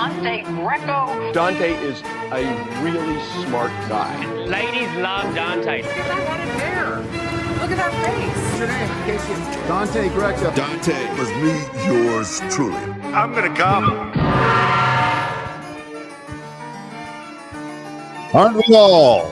Dante Greco. Dante is a really smart guy. Ladies love Dante. Look at that one in there. Look at that face. What's your name, Casey? Dante Greco. Dante was me, yours truly. I'm gonna come. Aren't we all?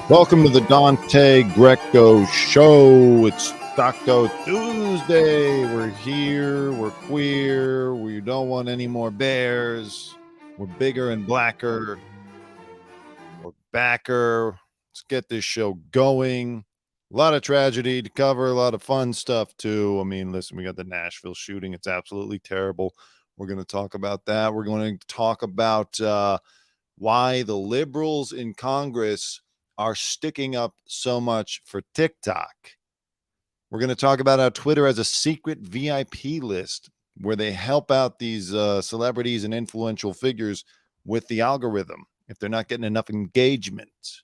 Welcome to the Dante Greco Show. It's Taco Tuesday. We're here. We're queer. We don't want any more bears. We're bigger and blacker. We're backer. Let's get this show going. A lot of tragedy to cover. A lot of fun stuff, too. I mean, listen, we got the Nashville shooting. It's absolutely terrible. We're going to talk about that. We're going to talk about why the liberals in Congress are sticking up so much for TikTok. We're going to talk about how Twitter has a secret VIP list where they help out these celebrities and influential figures with the algorithm if they're not getting enough engagement.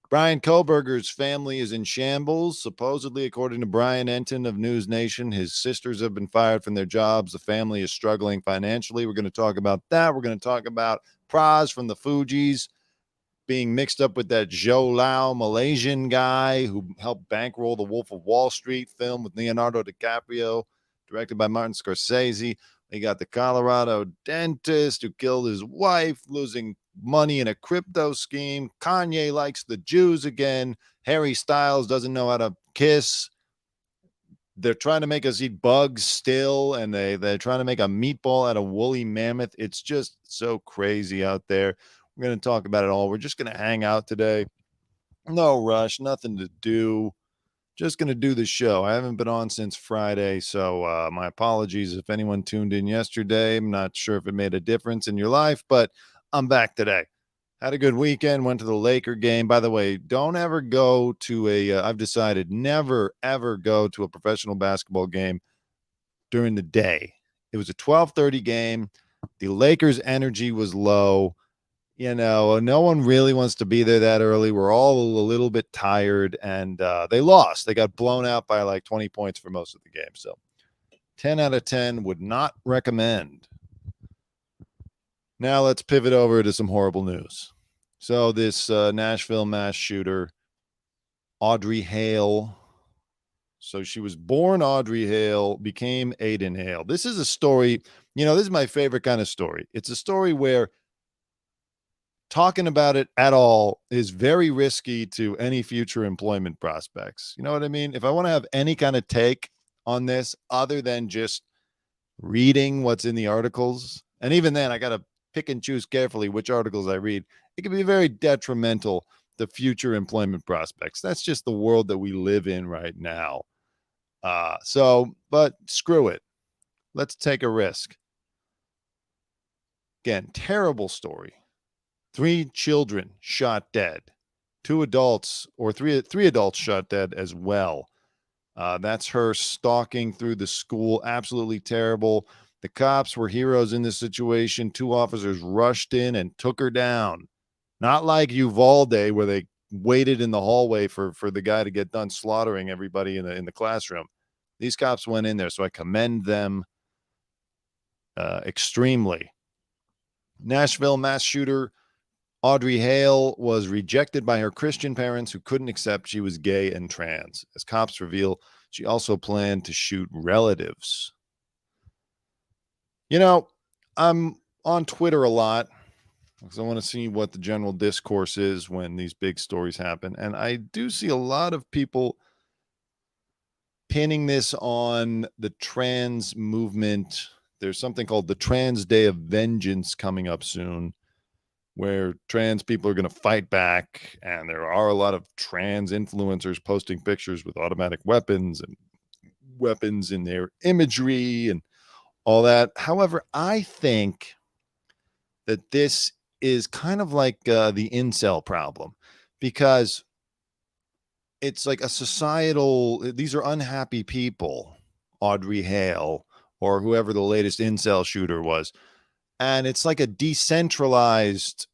Bryan Kohberger's family is in shambles. Supposedly, according to Brian Enton of News Nation, his sisters have been fired from their jobs. The family is struggling financially. We're going to talk about that. We're going to talk about Pras from the Fugees being mixed up with that Joe Lau Malaysian guy who helped bankroll the Wolf of Wall Street film with Leonardo DiCaprio, directed by Martin Scorsese. They got the Colorado dentist who killed his wife, losing money in a crypto scheme. Kanye likes the Jews again. Harry Styles doesn't know how to kiss. They're trying to make us eat bugs still, and they're trying to make a meatball out of woolly mammoth. It's just so crazy out there. We're going to talk about it all. We're just going to hang out today. No rush, nothing to do. Just going to do the show. I haven't been on since Friday, so my apologies if anyone tuned in yesterday. I'm not sure if it made a difference in your life, but I'm back today. Had a good weekend, went to the Laker game. By the way, don't ever go to I've decided never, ever go to a professional basketball game during the day. It was a 12:30 game. The Lakers' energy was low. You know, no one really wants to be there that early. We're all a little bit tired, and they lost. They got blown out by like 20 points for most of the game. So 10 out of 10 would not recommend. Now let's pivot over to some horrible news. So this Nashville mass shooter, Audrey Hale. So she was born Audrey Hale, became Aiden Hale. This is a story, you know, this is my favorite kind of story. It's a story where talking about it at all is very risky to any future employment prospects. You know what I mean? If I want to have any kind of take on this other than just reading what's in the articles, and even then I got to pick and choose carefully which articles I read, it can be very detrimental to future employment prospects. That's just the world that we live in right now. But screw it. Let's take a risk. Again, terrible story. 3 children shot dead. 2 adults, or three adults shot dead as well. That's her stalking through the school. Absolutely terrible. The cops were heroes in this situation. 2 officers rushed in and took her down. Not like Uvalde, where they waited in the hallway for the guy to get done slaughtering everybody in the classroom. These cops went in there, so I commend them extremely. Nashville mass shooter Audrey Hale was rejected by her Christian parents who couldn't accept she was gay and trans. As cops reveal, she also planned to shoot relatives. You know, I'm on Twitter a lot because I want to see what the general discourse is when these big stories happen. And I do see a lot of people pinning this on the trans movement. There's something called the Trans Day of Vengeance coming up soon, where trans people are going to fight back. And there are a lot of trans influencers posting pictures with automatic weapons and weapons in their imagery and all that. However, I think that this is kind of like the incel problem, because it's like a societal, these are unhappy people, Audrey Hale or whoever the latest incel shooter was. And it's like a decentralized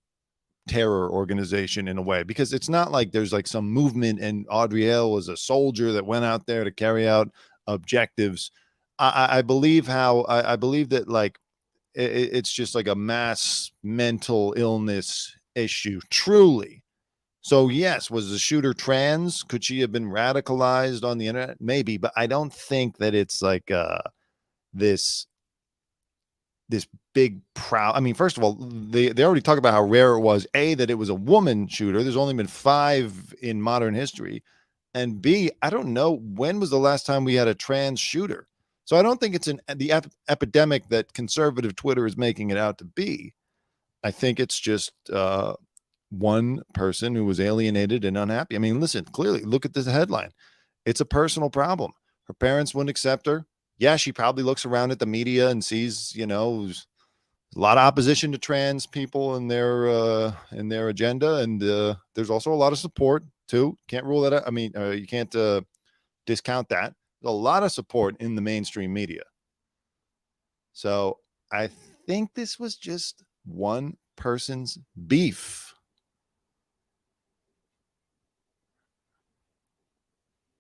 terror organization in a way, because it's not like there's like some movement and Audrey Hale was a soldier that went out there to carry out objectives. I believe that like it's just like a mass mental illness issue, truly. So yes, was the shooter trans? Could she have been radicalized on the internet? Maybe, but I don't think that it's like this big proud. I mean, first of all, they already talk about how rare it was. A, that it was a woman shooter. There's only been 5 in modern history. And B, I don't know when was the last time we had a trans shooter. So I don't think it's the epidemic that conservative Twitter is making it out to be. I think it's just one person who was alienated and unhappy. I mean, listen, clearly, look at this headline. It's a personal problem. Her parents wouldn't accept her. Yeah, she probably looks around at the media and sees, a lot of opposition to trans people in their agenda, and there's also a lot of support too. Can't rule that out. I mean, you can't discount that. There's a lot of support in the mainstream media. So I think this was just one person's beef.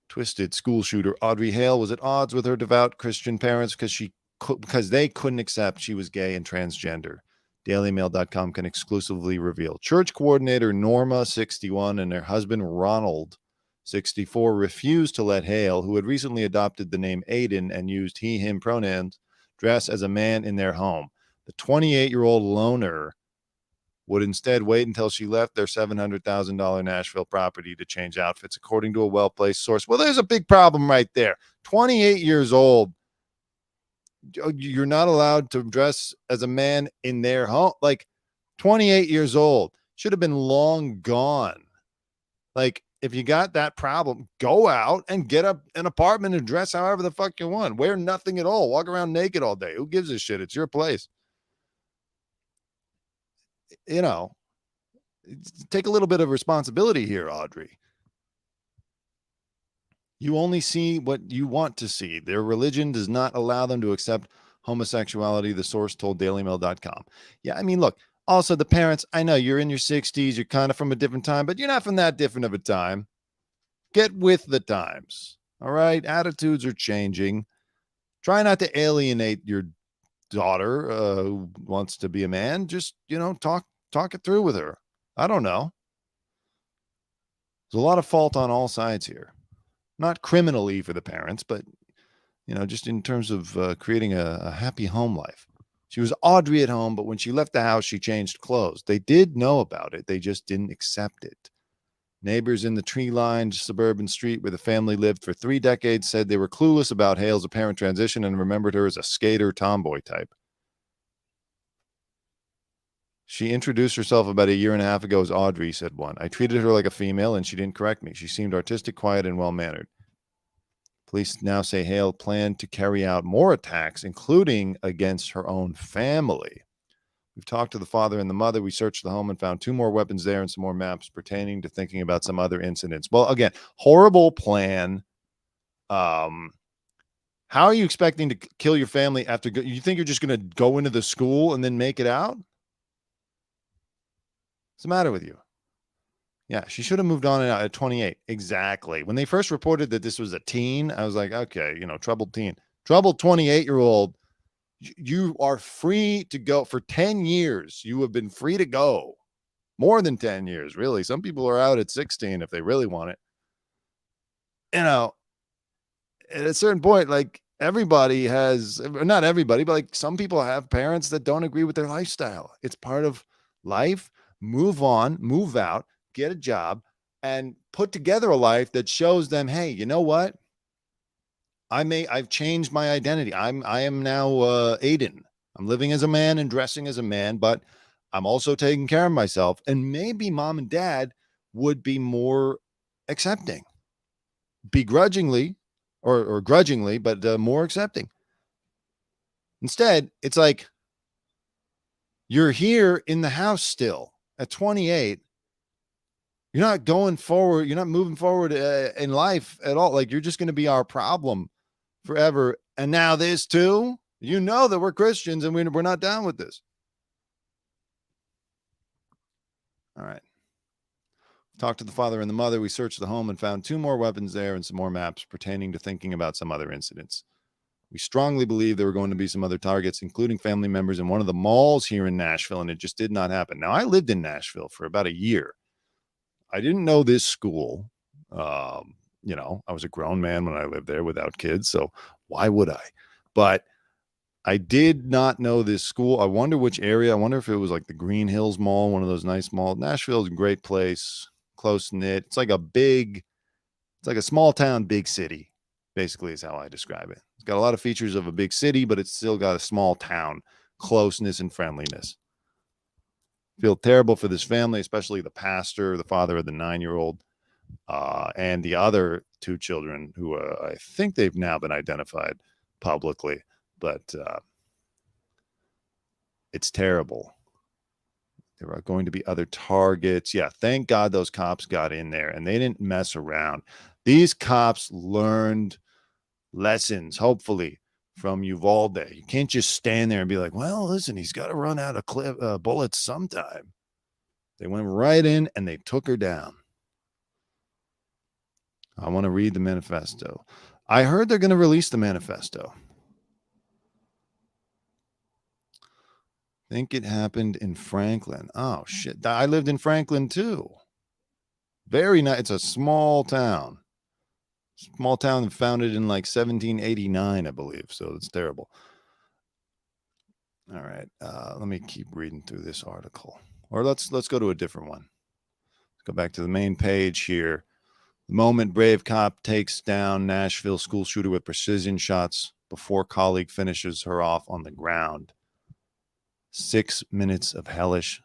Twisted school shooter Audrey Hale was at odds with her devout Christian parents because they couldn't accept she was gay and transgender. DailyMail.com can exclusively reveal. Church coordinator Norma, 61, and her husband Ronald, 64, refused to let Hale, who had recently adopted the name Aiden and used he, him pronouns, dress as a man in their home. The 28-year-old loner would instead wait until she left their $700,000 Nashville property to change outfits, according to a well-placed source. Well, there's a big problem right there. 28 years old. You're not allowed to dress as a man in their home. Like, 28 years old. Should have been long gone. Like, if you got that problem, go out and get an apartment and dress however the fuck you want. Wear nothing at all. Walk around naked all day. Who gives a shit? It's your place. Take a little bit of responsibility here, Audrey. You only see what you want to see. Their religion does not allow them to accept homosexuality, the source told dailymail.com. Yeah, I mean, look, also the parents, I know you're in your 60s, you're kind of from a different time, but you're not from that different of a time. Get with the times, all right? Attitudes are changing. Try not to alienate your daughter who wants to be a man. Just, talk it through with her. I don't know. There's a lot of fault on all sides here. Not criminally for the parents, but, just in terms of creating a happy home life. She was Audrey at home, but when she left the house, she changed clothes. They did know about it. They just didn't accept it. Neighbors in the tree-lined suburban street where the family lived for 3 decades said they were clueless about Hale's apparent transition and remembered her as a skater tomboy type. She introduced herself about 1.5 years ago as Audrey, said one. I treated her like a female, and she didn't correct me. She seemed artistic, quiet, and well-mannered. Police now say Hale planned to carry out more attacks, including against her own family. We've talked to the father and the mother. We searched the home and found 2 more weapons there and some more maps pertaining to thinking about some other incidents. Well, again, horrible plan. How are you expecting to kill your family after you think you're just going to go into the school and then make it out? What's the matter with you? Yeah, she should have moved on at 28. Exactly. When they first reported that this was a teen, I was like, okay, troubled teen. Troubled 28-year-old. You are free to go for 10 years. You have been free to go. More than 10 years, really. Some people are out at 16 if they really want it. At a certain point, like, everybody has, not everybody, but like some people have parents that don't agree with their lifestyle. It's part of life. Move on, move out, get a job, and put together a life that shows them, hey, you know what? I've changed my identity. I am now Aiden. I'm living as a man and dressing as a man, but I'm also taking care of myself. And maybe mom and dad would be more accepting, begrudgingly or grudgingly, but more accepting. Instead, it's like, you're here in the house still at 28. You're not going forward. You're not moving forward in life at all. Like, you're just going to be our problem forever. And now this too, that we're Christians and we're not down with this. All right. Talked to the father and the mother. We searched the home and found 2 more weapons there and some more maps pertaining to thinking about some other incidents. We strongly believe there were going to be some other targets, including family members in one of the malls here in Nashville, and it just did not happen. Now, I lived in Nashville for about a year. I didn't know this school. I was a grown man when I lived there without kids, so why would I? But I did not know this school. I wonder which area. I wonder if it was like the Green Hills Mall, one of those nice malls. Nashville is a great place, close-knit. It's like a small town, big city, basically is how I describe it. It's got a lot of features of a big city, but it's still got a small town, closeness and friendliness. Feel terrible for this family, especially the pastor, the father of the 9-year-old, and the other 2 children who I think they've now been identified publicly, but it's terrible. There are going to be other targets. Yeah, thank God those cops got in there and they didn't mess around. These cops learned lessons, hopefully, from Uvalde. You can't just stand there and be like, well, listen, he's got to run out of bullets sometime. They went right in and they took her down. I want to read the manifesto. I heard they're going to release the manifesto. I think it happened in Franklin. Oh, shit. I lived in Franklin, too. Very nice. It's a small town. Small town founded in like 1789, I believe. So it's terrible. All right. Let me keep reading through this article. Or let's go to a different one. Let's go back to the main page here. The moment brave cop takes down Nashville school shooter with precision shots before colleague finishes her off on the ground. 6 minutes of hellish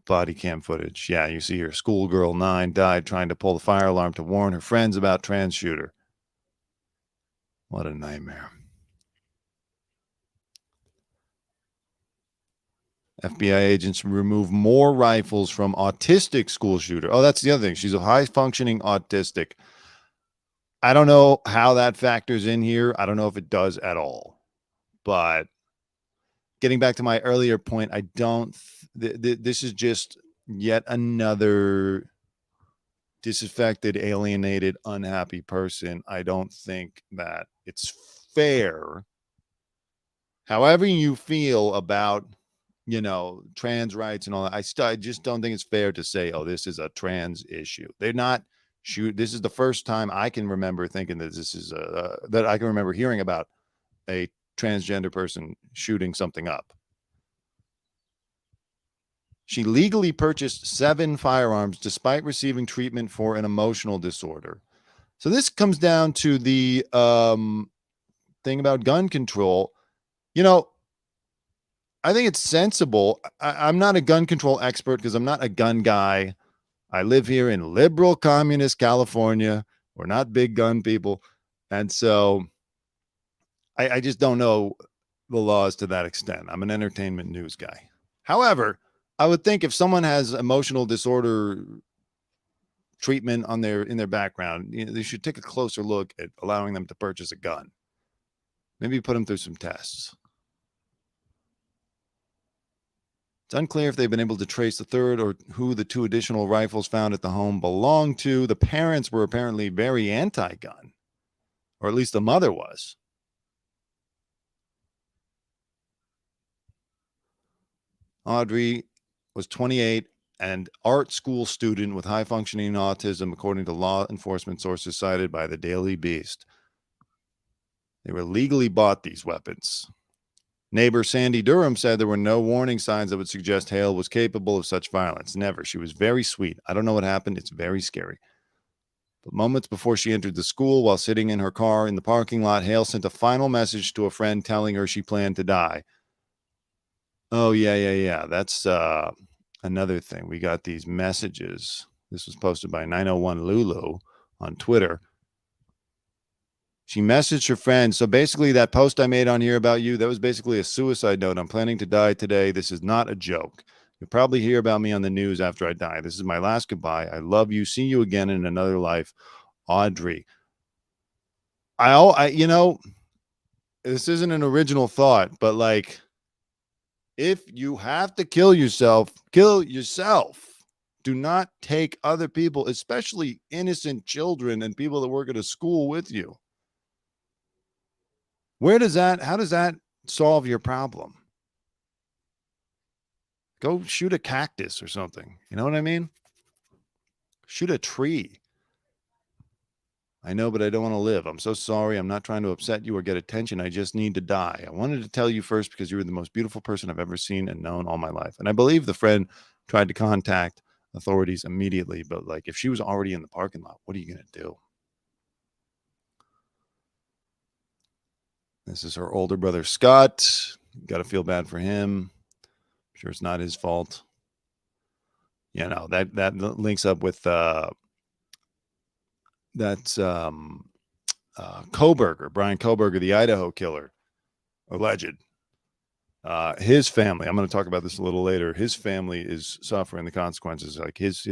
body cam footage. Yeah, you see here, schoolgirl 9 died trying to pull the fire alarm to warn her friends about trans shooter. What a nightmare. FBI agents remove more rifles from autistic school shooter. Oh, that's the other thing. She's a high-functioning autistic. I don't know how that factors in here. I don't know if it does at all. But getting back to my earlier point, I don't. This is just yet another disaffected, alienated, unhappy person. I don't think that it's fair. However you feel about, trans rights and all that, I just don't think it's fair to say, oh, this is a trans issue. They're not This is the first time I can remember thinking that this is that I can remember hearing about a transgender person shooting something up. She legally purchased 7 firearms despite receiving treatment for an emotional disorder. So this comes down to the thing about gun control. I think it's sensible. I'm not a gun control expert because I'm not a gun guy. I live here in liberal communist California. We're not big gun people. And so I just don't know the laws to that extent. I'm an entertainment news guy. However, I would think if someone has emotional disorder treatment in their background, they should take a closer look at allowing them to purchase a gun. Maybe put them through some tests. It's unclear if they've been able to trace the third or who the 2 additional rifles found at the home belonged to. The parents were apparently very anti-gun, or at least the mother was. Audrey was 28 and art school student with high functioning autism, according to law enforcement sources cited by the Daily Beast. They were legally bought, these weapons. Neighbor Sandy Durham said there were no warning signs that would suggest Hale was capable of such violence. Never. She was very sweet. I don't know what happened. It's very scary. But moments before she entered the school, while sitting in her car in the parking lot, Hale sent a final message to a friend telling her she planned to die. Oh, yeah. That's another thing. We got these messages. This was posted by 901 Lulu on Twitter. She messaged her friend. So basically that post I made on here about you, that was basically a suicide note. I'm planning to die today. This is not a joke. You'll probably hear about me on the news after I die. This is my last goodbye. I love you. See you again in another life. Audrey. This isn't an original thought, but like, if you have to kill yourself, kill yourself. Do not take other people, especially innocent children and people that work at a school with you. How does that solve your problem? Go shoot a cactus or something. You know what I mean? Shoot a tree. I know, but I don't want to live. I'm so sorry. I'm not trying to upset you or get attention. I just need to die. I wanted to tell you first because you were the most beautiful person I've ever seen and known all my life. And I believe the friend tried to contact authorities immediately, but like if she was already in the parking lot, what are you going to do? This is her older brother, Scott. Got to feel bad for him. I'm sure it's not his fault. You know, that links up with Kohberger, Bryan Kohberger, the Idaho killer, alleged. His family, I'm going to talk about this a little later. His family is suffering the consequences. Like his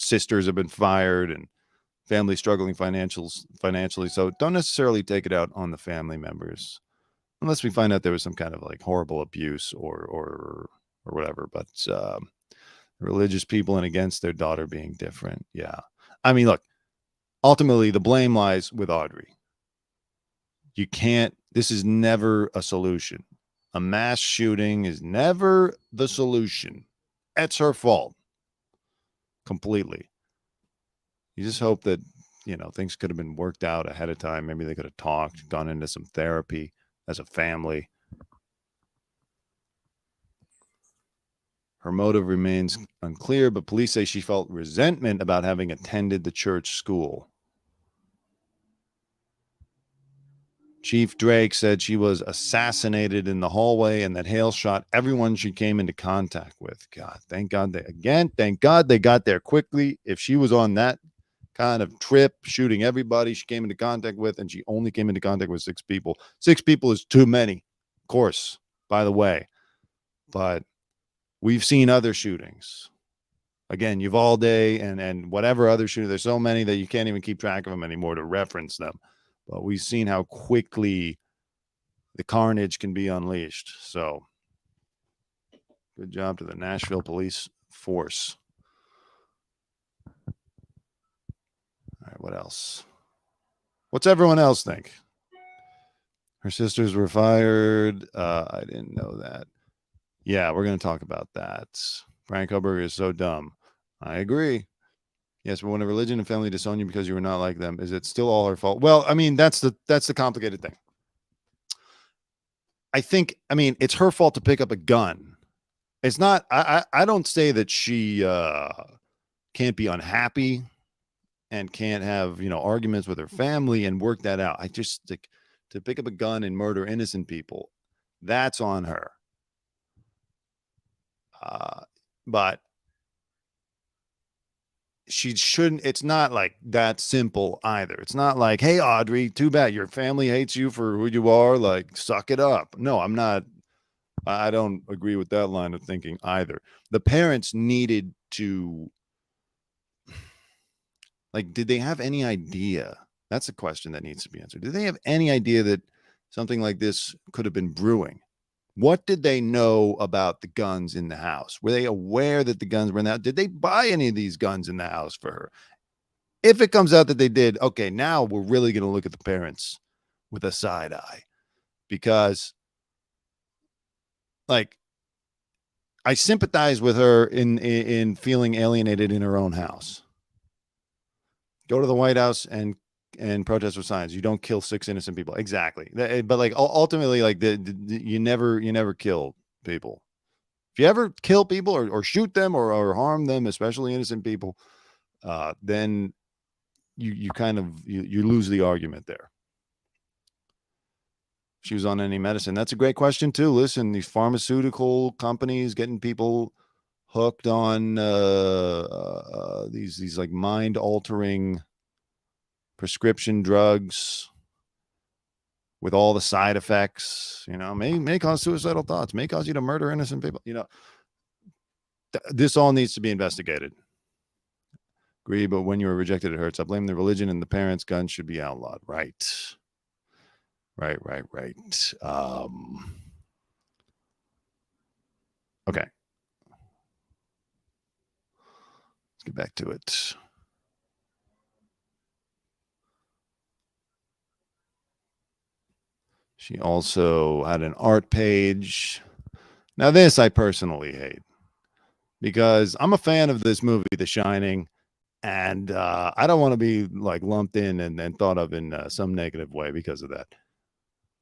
sisters have been fired and family struggling financially. So don't necessarily take it out on the family members unless we find out there was some kind of like horrible abuse or whatever. But religious people and against their daughter being different. Yeah. I mean, look, ultimately the blame lies with Audrey. This is never a solution. A mass shooting is never the solution. It's her fault. Completely. You just hope that, things could have been worked out ahead of time. Maybe they could have talked, gone into some therapy as a family. Her motive remains unclear, but police say she felt resentment about having attended the church school. Chief Drake said she was assassinated in the hallway and that Hale shot everyone she came into contact with. God, thank God they got there quickly. If she was on that kind of trip, shooting everybody she came into contact with, and she only came into contact with 6 people. 6 people is too many, of course, by the way. But we've seen other shootings. Again, Uvalde and whatever other shooting. There's so many that you can't even keep track of them anymore to reference them. But we've seen how quickly the carnage can be unleashed. So good job to the Nashville police force. All right, what else? What's everyone else think? Her sisters were fired. I didn't know that. Yeah, we're going to talk about that. Bryan Kohberger is so dumb. I agree. Yes, but when a religion and family disown you because you were not like them, is it still all her fault? Well, I mean, that's the complicated thing. I think, it's her fault to pick up a gun. It's not, I don't say that she can't be unhappy and can't have, arguments with her family and work that out. I just think to pick up a gun and murder innocent people, that's on her. But she shouldn't, it's not like that simple either. It's not like, hey, Audrey, too bad your family hates you for who you are. Like, suck it up. No, I don't agree with that line of thinking either. The parents needed to, did they have any idea? That's a question that needs to be answered. Did they have any idea that something like this could have been brewing? What did they know about the guns in the house? Were they aware that the guns were in the house? Did they buy any of these guns in the house for her? If it comes out that they did, okay, now we're really going to look at the parents with a side eye, because I sympathize with her in feeling alienated in her own house. Go to the White House and protest with signs. You don't kill 6 innocent people. Exactly. But ultimately, you never kill people. If you ever kill people or shoot them or harm them, especially innocent people, then you lose the argument there. She was on any medicine. That's a great question too. Listen, these pharmaceutical companies getting people hooked on these like mind altering prescription drugs with all the side effects, may cause suicidal thoughts, may cause you to murder innocent people. This all needs to be investigated. Agree, but when you were rejected, it hurts. I blame the religion and the parents. Guns should be outlawed. Right. Okay. Let's get back to it. She also had an art page. Now, this I personally hate because I'm a fan of this movie, The Shining, and I don't want to be like lumped in and thought of in some negative way because of that.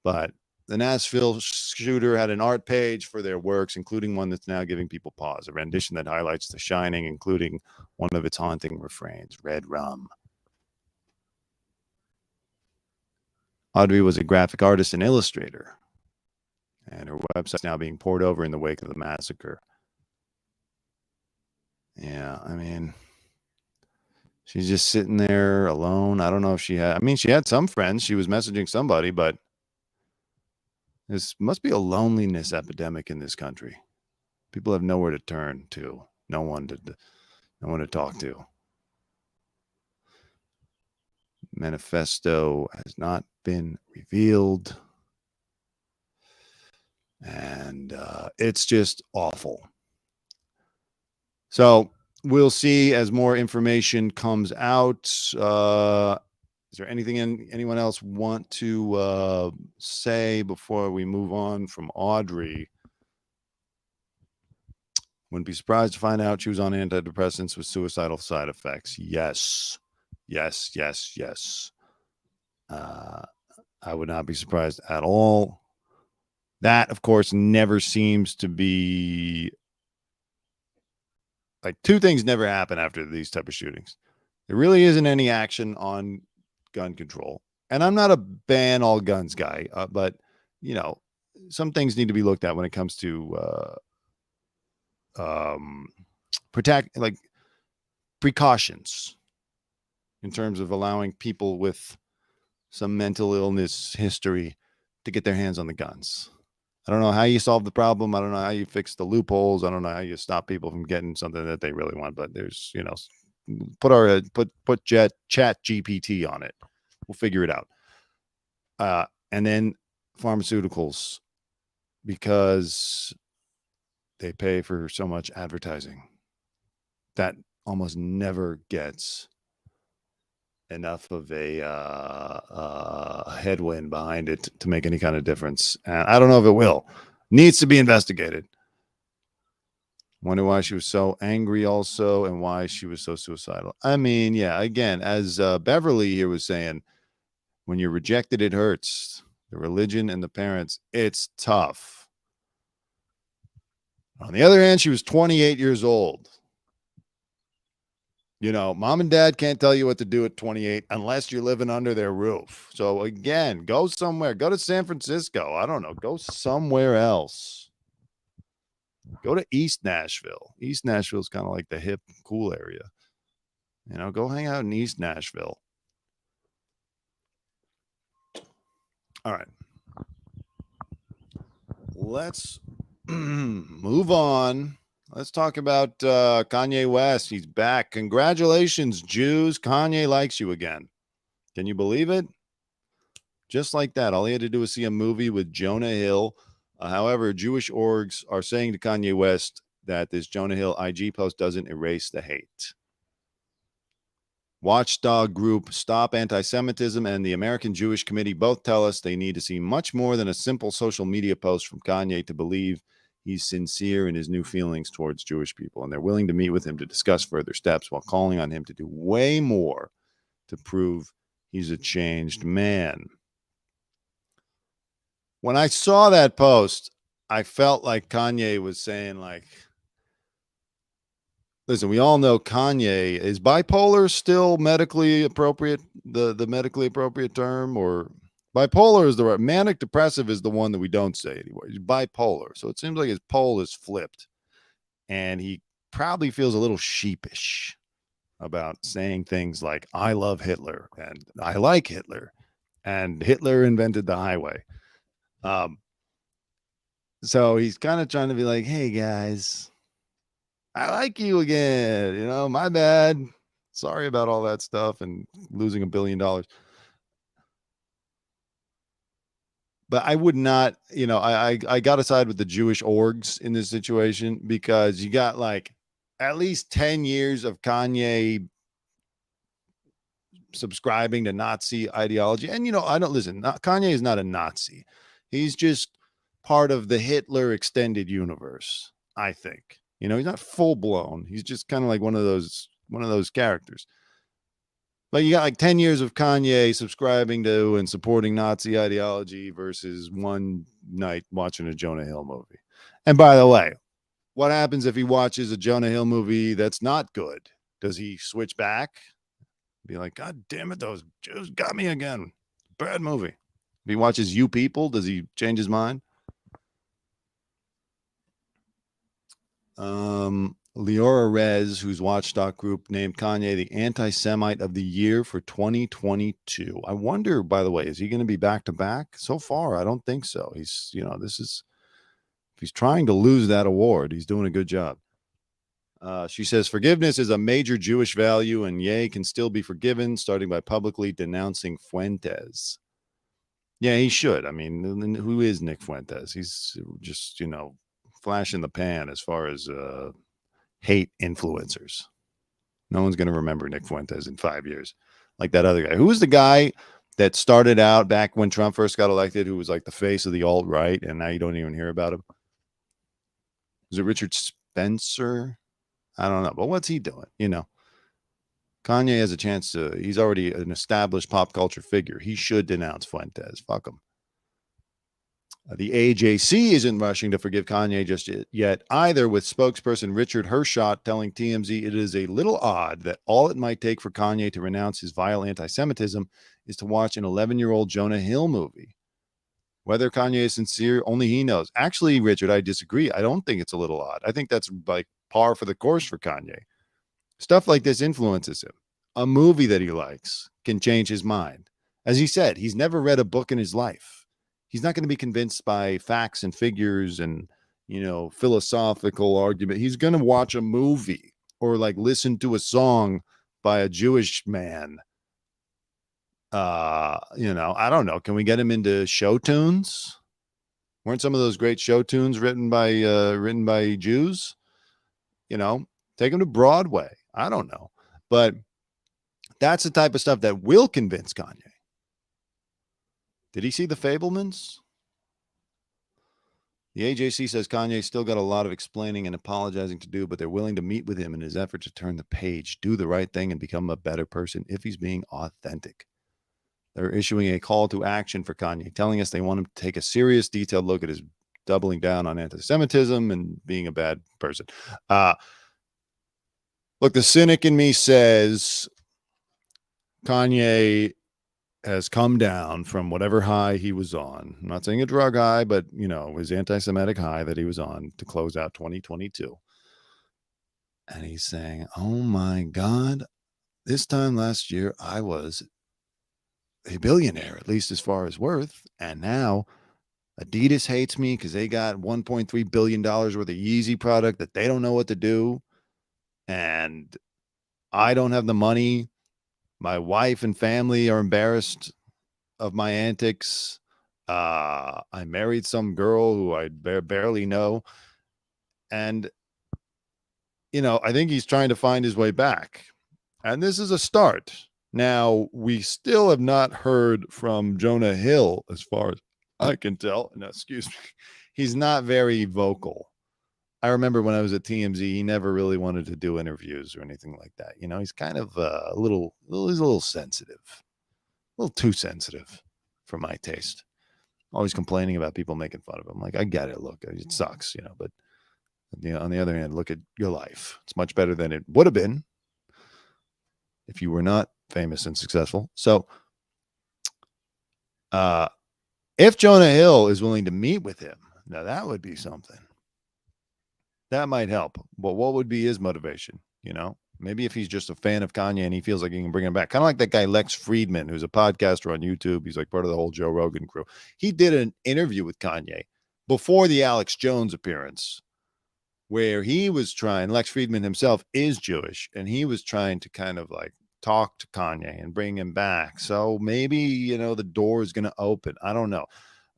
But the Nashville shooter had an art page for their works, including one that's now giving people pause, a rendition that highlights The Shining, including one of its haunting refrains, Red Rum. Audrey was a graphic artist and illustrator, and her website's now being poured over in the wake of the massacre. Yeah, I mean, she's just sitting there alone. I don't know if she had some friends. She was messaging somebody, but this must be a loneliness epidemic in this country. People have nowhere to turn to, no one to talk to. Manifesto has not been revealed, and it's just awful. So we'll see as more information comes out. Is there anything anyone else want to say before we move on from Audrey? Wouldn't be surprised to find out she was on antidepressants with suicidal side effects. Yes. I would not be surprised at all. That, of course, never seems to be like two things never happen after these type of shootings. There really isn't any action on gun control. And I'm not a ban all guns guy, but, you know, some things need to be looked at when it comes to protect, like precautions in terms of allowing people with some mental illness history to get their hands on the guns. I don't know how you solve the problem. I don't know how you fix the loopholes. I don't know how you stop people from getting something that they really want, but there's, you know, put Chat GPT on it. We'll figure it out. And then pharmaceuticals, because they pay for so much advertising that almost never gets enough of a headwind behind it to make any kind of difference. And I don't know if it will. Needs to be investigated. Wonder why she was so angry also, and why she was so suicidal. I mean, yeah, again, as Beverly here was saying, when you're rejected, it hurts. The religion and the parents, it's tough. On the other hand, she was 28 years old. You know, mom and dad can't tell you what to do at 28 unless you're living under their roof. So again, go somewhere. Go to San Francisco. I don't know. Go somewhere else. Go to East Nashville. East Nashville is kind of like the hip, cool area. You know, go hang out in East Nashville. All right. Let's move on. Let's talk about Kanye West. He's back. Congratulations, Jews. Kanye likes you again. Can you believe it? Just like that. All he had to do was see a movie with Jonah Hill. However, Jewish orgs are saying to Kanye West that this Jonah Hill IG post doesn't erase the hate. Watchdog group Stop Anti-Semitism and the American Jewish Committee both tell us they need to see much more than a simple social media post from Kanye to believe he's sincere in his new feelings towards Jewish people, and they're willing to meet with him to discuss further steps while calling on him to do way more to prove he's a changed man. When I saw that post, I felt like Kanye was saying, like, listen, we all know Kanye is bipolar still medically appropriate, the medically appropriate term, or bipolar is the right, manic depressive is the one that we don't say anymore. He's bipolar. So it seems like his pole is flipped, and he probably feels a little sheepish about saying things like, I love Hitler and I like Hitler and Hitler invented the highway. So he's kind of trying to be like, hey guys, I like you again. You know, my bad. Sorry about all that stuff and losing $1 billion. But I would not, you know, I got to side with the Jewish orgs in this situation, because you got like at least 10 years of Kanye subscribing to Nazi ideology. And, you know, Kanye is not a Nazi. He's just part of the Hitler extended universe, I think. You know, he's not full blown. He's just kind of like one of those characters. But you got like 10 years of Kanye subscribing to and supporting Nazi ideology versus one night watching a Jonah Hill movie. And by the way, what happens if he watches a Jonah Hill movie that's not good? Does he switch back? Be like, God damn it, those Jews got me again. Bad movie. If he watches You People, does he change his mind? Leora Rez, whose Watchdog group named Kanye the anti-Semite of the year for 2022. I wonder, by the way, is he going to be back to back? So far, I don't think so. He's, if he's trying to lose that award, he's doing a good job. She says forgiveness is a major Jewish value, and Ye can still be forgiven, starting by publicly denouncing Fuentes. Yeah, he should. I mean, who is Nick Fuentes? He's just, flash in the pan as far as hate influencers. No one's going to remember Nick Fuentes in 5 years. Like that other guy. Who was the guy that started out back when Trump first got elected, who was like the face of the alt-right, and now you don't even hear about him? Was it Richard Spencer? I don't know. But what's he doing? Kanye has a chance to, he's already an established pop culture figure. He should denounce Fuentes. Fuck him. The AJC isn't rushing to forgive Kanye just yet either, with spokesperson Richard Hershot telling TMZ it is a little odd that all it might take for Kanye to renounce his vile anti-Semitism is to watch an 11-year-old Jonah Hill movie. Whether Kanye is sincere, only he knows. Actually, Richard, I disagree. I don't think it's a little odd. I think that's like par for the course for Kanye. Stuff like this influences him. A movie that he likes can change his mind. As he said, he's never read a book in his life. He's not going to be convinced by facts and figures and, philosophical argument. He's going to watch a movie or like listen to a song by a Jewish man. I don't know. Can we get him into show tunes? Weren't some of those great show tunes written by Jews? Take him to Broadway. I don't know. But that's the type of stuff that will convince Kanye. Did he see The Fabelmans? The AJC says Kanye's still got a lot of explaining and apologizing to do, but they're willing to meet with him in his effort to turn the page, do the right thing, and become a better person if he's being authentic. They're issuing a call to action for Kanye, telling us they want him to take a serious, detailed look at his doubling down on anti-Semitism and being a bad person. Look, the cynic in me says Kanye has come down from whatever high he was on. I'm not saying a drug high, but, his anti-Semitic high that he was on to close out 2022. And he's saying, oh my God, this time last year, I was a billionaire, at least as far as worth. And now Adidas hates me because they got $1.3 billion worth of Yeezy product that they don't know what to do. And I don't have the money. My wife and family are embarrassed of my antics. I married some girl who I barely know. And, I think he's trying to find his way back. And this is a start. Now, we still have not heard from Jonah Hill, as far as I can tell. No, excuse me. He's not very vocal. I remember when I was at TMZ, he never really wanted to do interviews or anything like that. He's kind of he's a little sensitive, a little too sensitive for my taste. Always complaining about people making fun of him. Like, I get it. Look, it sucks, but on the other hand, look at your life. It's much better than it would have been if you were not famous and successful. So, if Jonah Hill is willing to meet with him, now that would be something. That might help. But what would be his motivation? Maybe if he's just a fan of Kanye and he feels like he can bring him back. Kind of like that guy, Lex Friedman, who's a podcaster on YouTube. He's like part of the whole Joe Rogan crew. He did an interview with Kanye before the Alex Jones appearance, where he was trying, Lex Friedman himself is Jewish, and he was trying to kind of like talk to Kanye and bring him back. So maybe, the door is going to open. I don't know.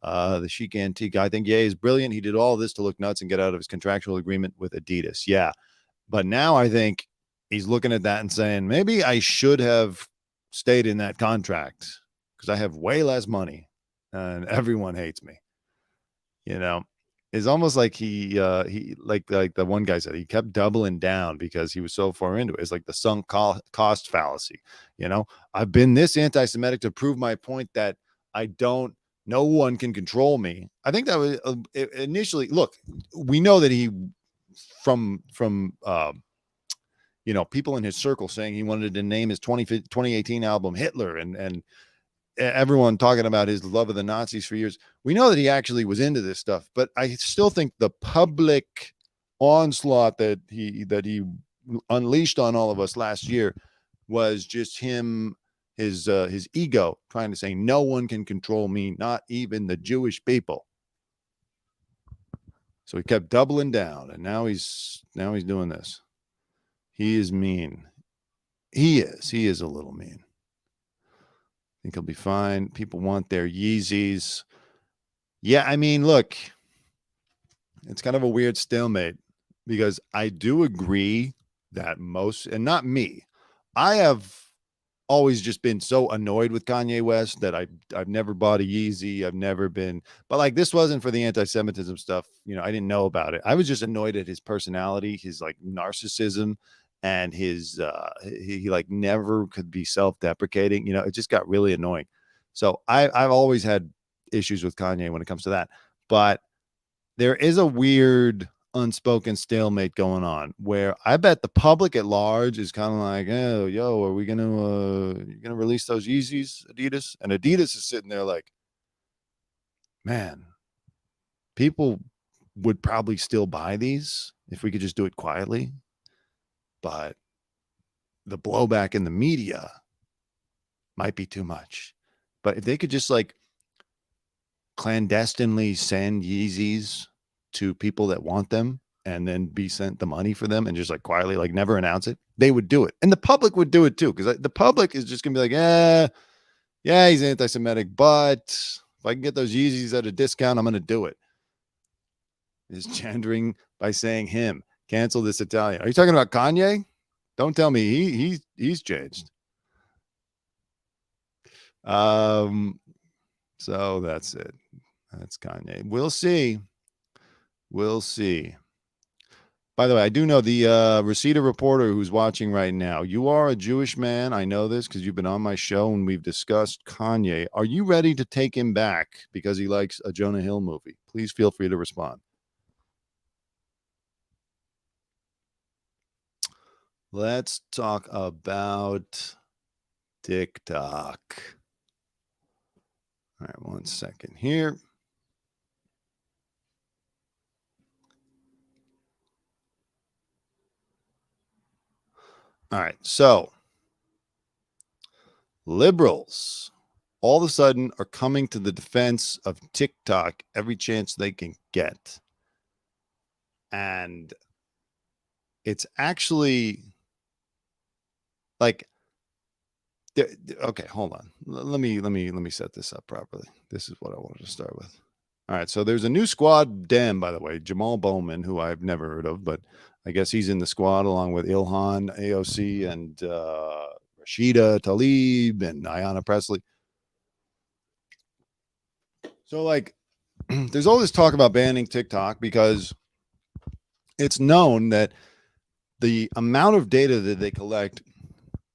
The chic antique. I think Ye is brilliant. He did all this to look nuts and get out of his contractual agreement with Adidas. Yeah. But now I think he's looking at that and saying, maybe I should have stayed in that contract because I have way less money and everyone hates me. you know, it's almost like he like the one guy said, he kept doubling down because he was so far into it. It's like the sunk cost fallacy. You know, I've been this anti-Semitic to prove my point that no one can control me. I think that was initially, look, we know that he from people in his circle saying he wanted to name his 2018 album Hitler, and everyone talking about his love of the Nazis for years. We know that he actually was into this stuff, but I still think the public onslaught that he unleashed on all of us last year was just his ego trying to say no one can control me, not even the Jewish people. So he kept doubling down, and now he's doing this. He is mean. He is a little mean. I think he'll be fine. People want their Yeezys. Yeah, I mean, look, it's kind of a weird stalemate because I do agree that most, and not me, I have always just been so annoyed with Kanye West that I've never bought a Yeezy. I've never been, but like this wasn't for the anti-Semitism stuff. You know, I didn't know about it. I was just annoyed at his personality, his like narcissism, and his he like never could be self-deprecating. You know, it just got really annoying. So I've always had issues with Kanye when it comes to that. But there is a weird unspoken stalemate going on where I bet the public at large is kind of like, oh, yo, are we gonna release those Yeezys, Adidas? And Adidas is sitting there like, man, people would probably still buy these if we could just do it quietly. But the blowback in the media might be too much. But if they could just like clandestinely send Yeezys to people that want them and then be sent the money for them and just like quietly, like never announce it, they would do it. And the public would do it too. Because the public is just going to be like, yeah, he's anti-Semitic, but if I can get those Yeezys at a discount, I'm going to do it. Is gendering by saying him. Cancel this Italian. Are you talking about Kanye? Don't tell me he's changed. So that's it. That's Kanye. We'll see. We'll see. By the way, I do know the Reseda reporter who's watching right now. You are a Jewish man. I know this because you've been on my show and we've discussed Kanye. Are you ready to take him back because he likes a Jonah Hill movie? Please feel free to respond. Let's talk about TikTok. All right, 1 second here. All right, so liberals all of a sudden are coming to the defense of TikTok every chance they can get. And it's actually like, okay, hold on. Let me set this up properly. This is what I wanted to start with. All right, so there's a new squad dem, by the way, Jamal Bowman, who I've never heard of, but I guess he's in the squad along with Ilhan, AOC, and Rashida Tlaib and Ayanna Pressley. So, like, there's all this talk about banning TikTok because it's known that the amount of data that they collect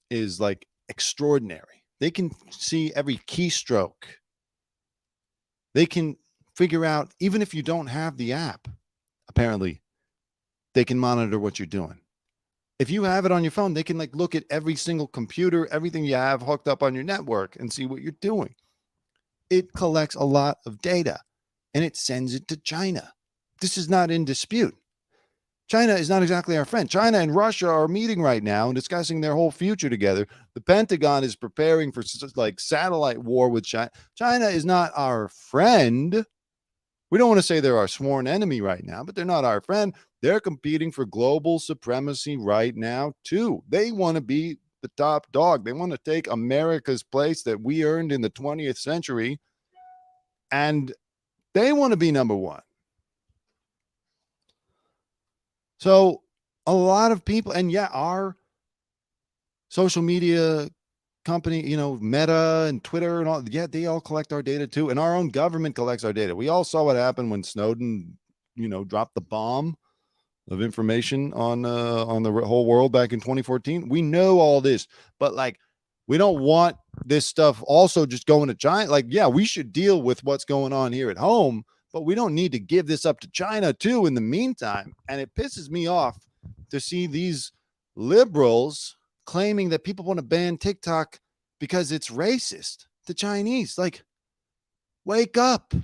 is like extraordinary. They can see every keystroke. They can figure out, even if you don't have the app, apparently, they can monitor what you're doing. If you have it on your phone, they can like look at every single computer, everything you have hooked up on your network and see what you're doing. It collects a lot of data and it sends it to China. This is not in dispute. China is not exactly our friend. China and Russia are meeting right now and discussing their whole future together. The Pentagon is preparing for like satellite war with China. China is not our friend. We don't want to say they're our sworn enemy right now, but they're not our friend. They're competing for global supremacy right now, too. They want to be the top dog. They want to take America's place that we earned in the 20th century, and they want to be number one. So a lot of people, and yeah, our social media company, Meta and Twitter and all, yeah, they all collect our data too. And our own government collects our data. We all saw what happened when Snowden, dropped the bomb of information on the whole world back in 2014. We know all this, but like, we don't want this stuff also just going to China. Like, yeah, we should deal with what's going on here at home, but we don't need to give this up to China too in the meantime. And it pisses me off to see these liberals claiming that people want to ban TikTok because it's racist to Chinese. Like, wake up.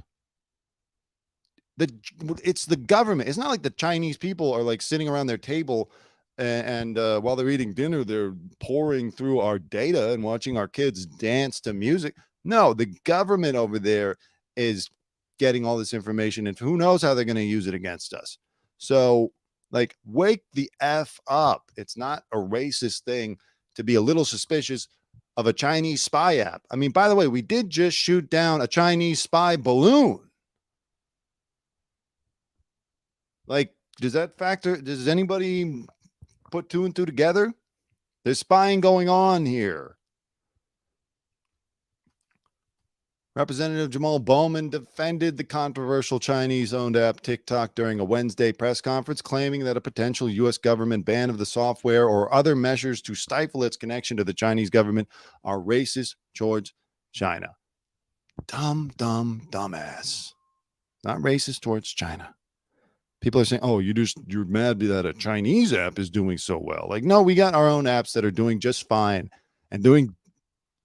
It's the government. It's not like the Chinese people are like sitting around their table and while they're eating dinner, they're pouring through our data and watching our kids dance to music. No, the government over there is getting all this information, and who knows how they're going to use it against us. So, like, wake the F up. It's not a racist thing to be a little suspicious of a Chinese spy app. I mean, by the way, we did just shoot down a Chinese spy balloon. Like, does anybody put two and two together? There's spying going on here. Representative Jamal Bowman defended the controversial Chinese-owned app TikTok during a Wednesday press conference, claiming that a potential U.S. government ban of the software or other measures to stifle its connection to the Chinese government are racist towards China. Dumbass. Not racist towards China. People are saying, oh, you're mad that a Chinese app is doing so well. Like, no, we got our own apps that are doing just fine and doing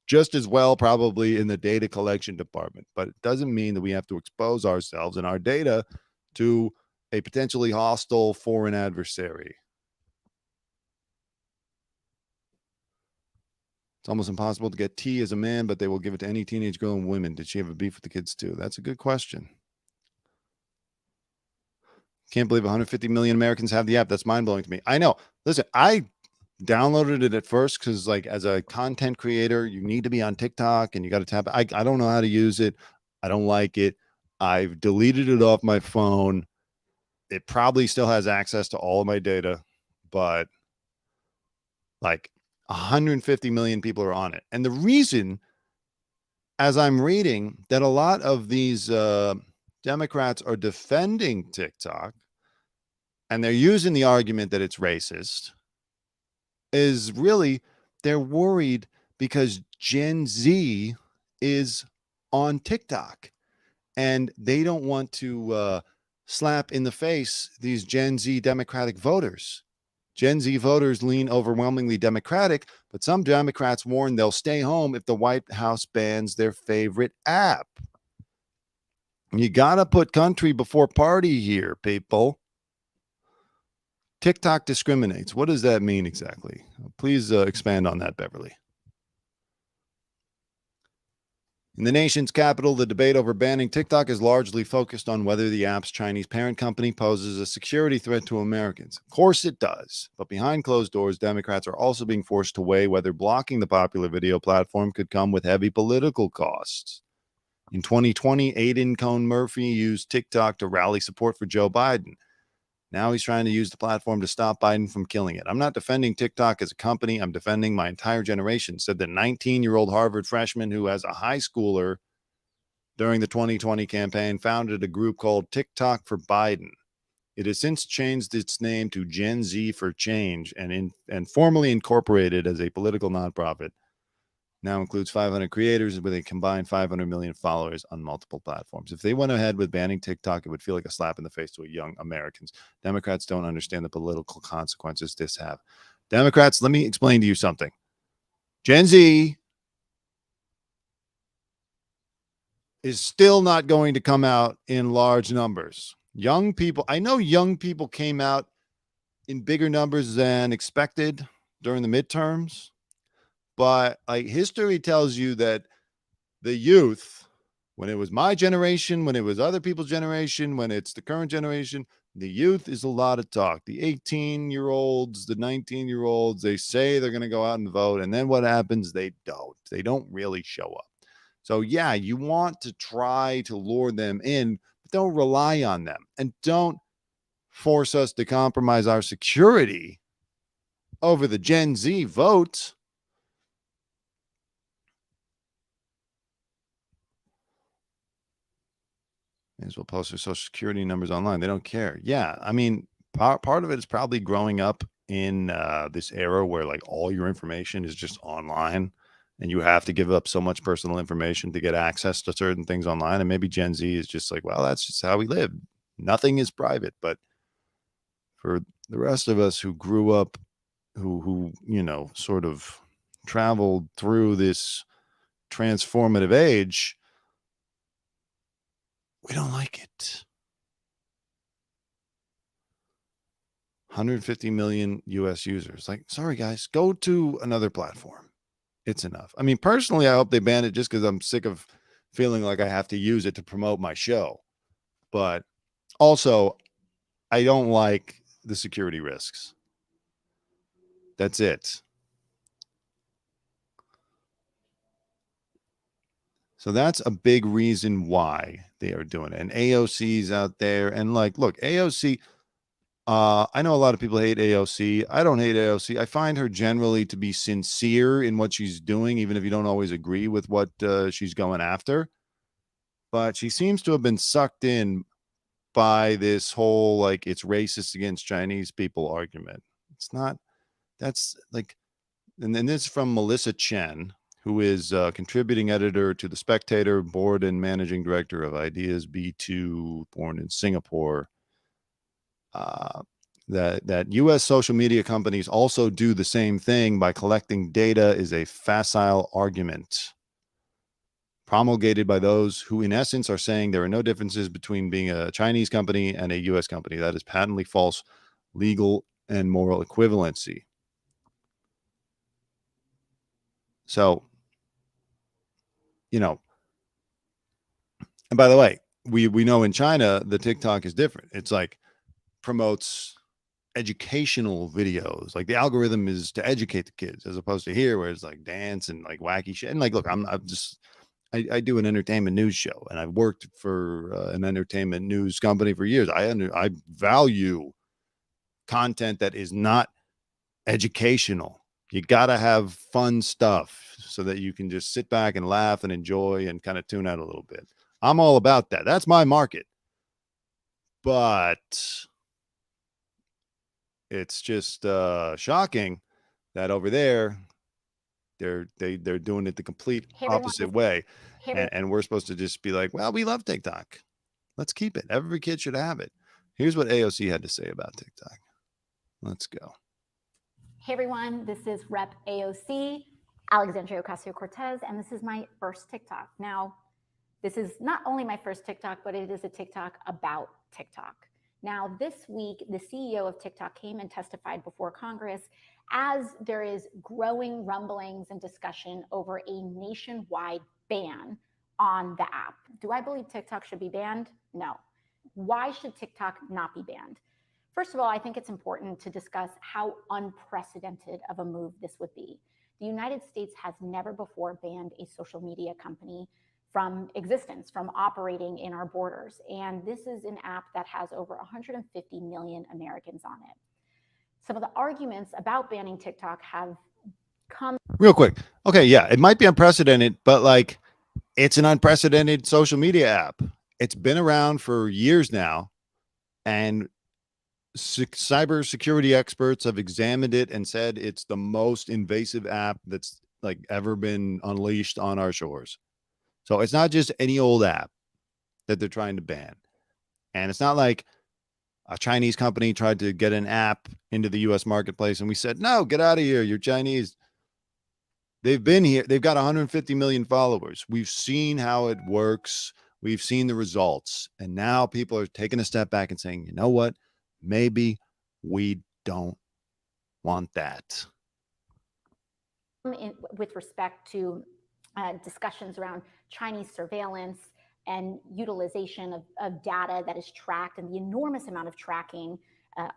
just as well, probably in the data collection department. But it doesn't mean that we have to expose ourselves and our data to a potentially hostile foreign adversary. It's almost impossible to get tea as a man, but they will give it to any teenage girl and women. Did she have a beef with the kids too? That's a good question. Can't believe 150 million Americans have the app. That's mind-blowing to me. I know. Listen, I downloaded it at first because, like, as a content creator, you need to be on TikTok and you got to tap it. I don't know how to use it. I don't like it. I've deleted it off my phone. It probably still has access to all of my data, but like 150 million people are on it. And the reason, as I'm reading, that a lot of these Democrats are defending TikTok and they're using the argument that it's racist is really they're worried because Gen Z is on TikTok and they don't want to slap in the face these Gen Z Democratic voters. Gen Z voters lean overwhelmingly Democratic, but some Democrats warn they'll stay home if the White House bans their favorite app. You got to put country before party here, people. TikTok discriminates. What does that mean exactly? Please expand on that, Beverly. In the nation's capital, the debate over banning TikTok is largely focused on whether the app's Chinese parent company poses a security threat to Americans. Of course it does. But behind closed doors, Democrats are also being forced to weigh whether blocking the popular video platform could come with heavy political costs. In 2020, Aiden Cohn Murphy used TikTok to rally support for Joe Biden. Now he's trying to use the platform to stop Biden from killing it. I'm not defending TikTok as a company. I'm defending my entire generation, said the 19-year-old Harvard freshman who, as a high schooler during the 2020 campaign, founded a group called TikTok for Biden. It has since changed its name to Gen Z for Change and formally incorporated as a political nonprofit. Now includes 500 creators with a combined 500 million followers on multiple platforms. If they went ahead with banning TikTok, it would feel like a slap in the face to young Americans. Democrats don't understand the political consequences this have. Democrats, let me explain to you something. Gen Z is still not going to come out in large numbers. Young people, I know young people came out in bigger numbers than expected during the midterms. But like history tells you that the youth, when it was my generation, when it was other people's generation, when it's the current generation, the youth is a lot of talk. The 18-year-olds, the 19-year-olds, they say they're going to go out and vote. And then what happens? They don't. They don't really show up. So, yeah, you want to try to lure them in, but don't rely on them. And don't force us to compromise our security over the Gen Z vote. May as well post their social security numbers online. They don't care. Yeah, I mean, part of it is probably growing up in this era where like all your information is just online, and you have to give up so much personal information to get access to certain things online. And maybe Gen Z is just like, well, that's just how we live. Nothing is private. But for the rest of us who grew up, who sort of traveled through this transformative age, we don't like it. 150 million US users. Like, sorry guys, go to another platform. It's enough. I mean, personally, I hope they ban it just because I'm sick of feeling like I have to use it to promote my show. But also, I don't like the security risks. That's it. So that's a big reason why they are doing it. And AOC's out there. And like, look, AOC, I know a lot of people hate AOC. I don't hate AOC. I find her generally to be sincere in what she's doing, even if you don't always agree with what she's going after. But she seems to have been sucked in by this whole, like, it's racist against Chinese people argument. It's not. That's like, and then this is from Melissa Chen, who is contributing editor to The Spectator, board and managing director of Ideas B2, born in Singapore. That U.S. social media companies also do the same thing by collecting data is a facile argument promulgated by those who, in essence, are saying there are no differences between being a Chinese company and a U.S. company. That is patently false legal and moral equivalency. So, and by the way, we know in China, the TikTok is different. It's like promotes educational videos. Like the algorithm is to educate the kids, as opposed to here where it's like dance and like wacky shit. And like, look, I do an entertainment news show, and I've worked for an entertainment news company for years. I value content that is not educational. You got to have fun stuff so that you can just sit back and laugh and enjoy and kind of tune out a little bit. I'm all about that. That's my market. But it's just shocking that over there they're doing it the complete opposite way, and we're supposed to just be like, well, we love TikTok, let's keep it. Every kid should have it. Here's what AOC had to say about TikTok. Let's go. Hey everyone, this is Rep AOC, Alexandria Ocasio-Cortez, and this is my first TikTok. Now, this is not only my first TikTok, but it is a TikTok about TikTok. Now, this week, the CEO of TikTok came and testified before Congress as there is growing rumblings and discussion over a nationwide ban on the app. Do I believe TikTok should be banned? No. Why should TikTok not be banned? First of all, I think it's important to discuss how unprecedented of a move this would be. The United States has never before banned a social media company from existence, from operating in our borders. And this is an app that has over 150 million Americans on it. Some of the arguments about banning TikTok have come. Real quick. Okay, yeah, it might be unprecedented, but like, it's an unprecedented social media app. It's been around for years now, and cybersecurity experts have examined it and said it's the most invasive app that's like ever been unleashed on our shores. So it's not just any old app that they're trying to ban. And it's not like a Chinese company tried to get an app into the US marketplace and we said, no, get out of here. You're Chinese. They've been here. They've got 150 million followers. We've seen how it works. We've seen the results. And now people are taking a step back and saying, you know what? Maybe we don't want that. With respect to discussions around Chinese surveillance and utilization of data that is tracked, and the enormous amount of tracking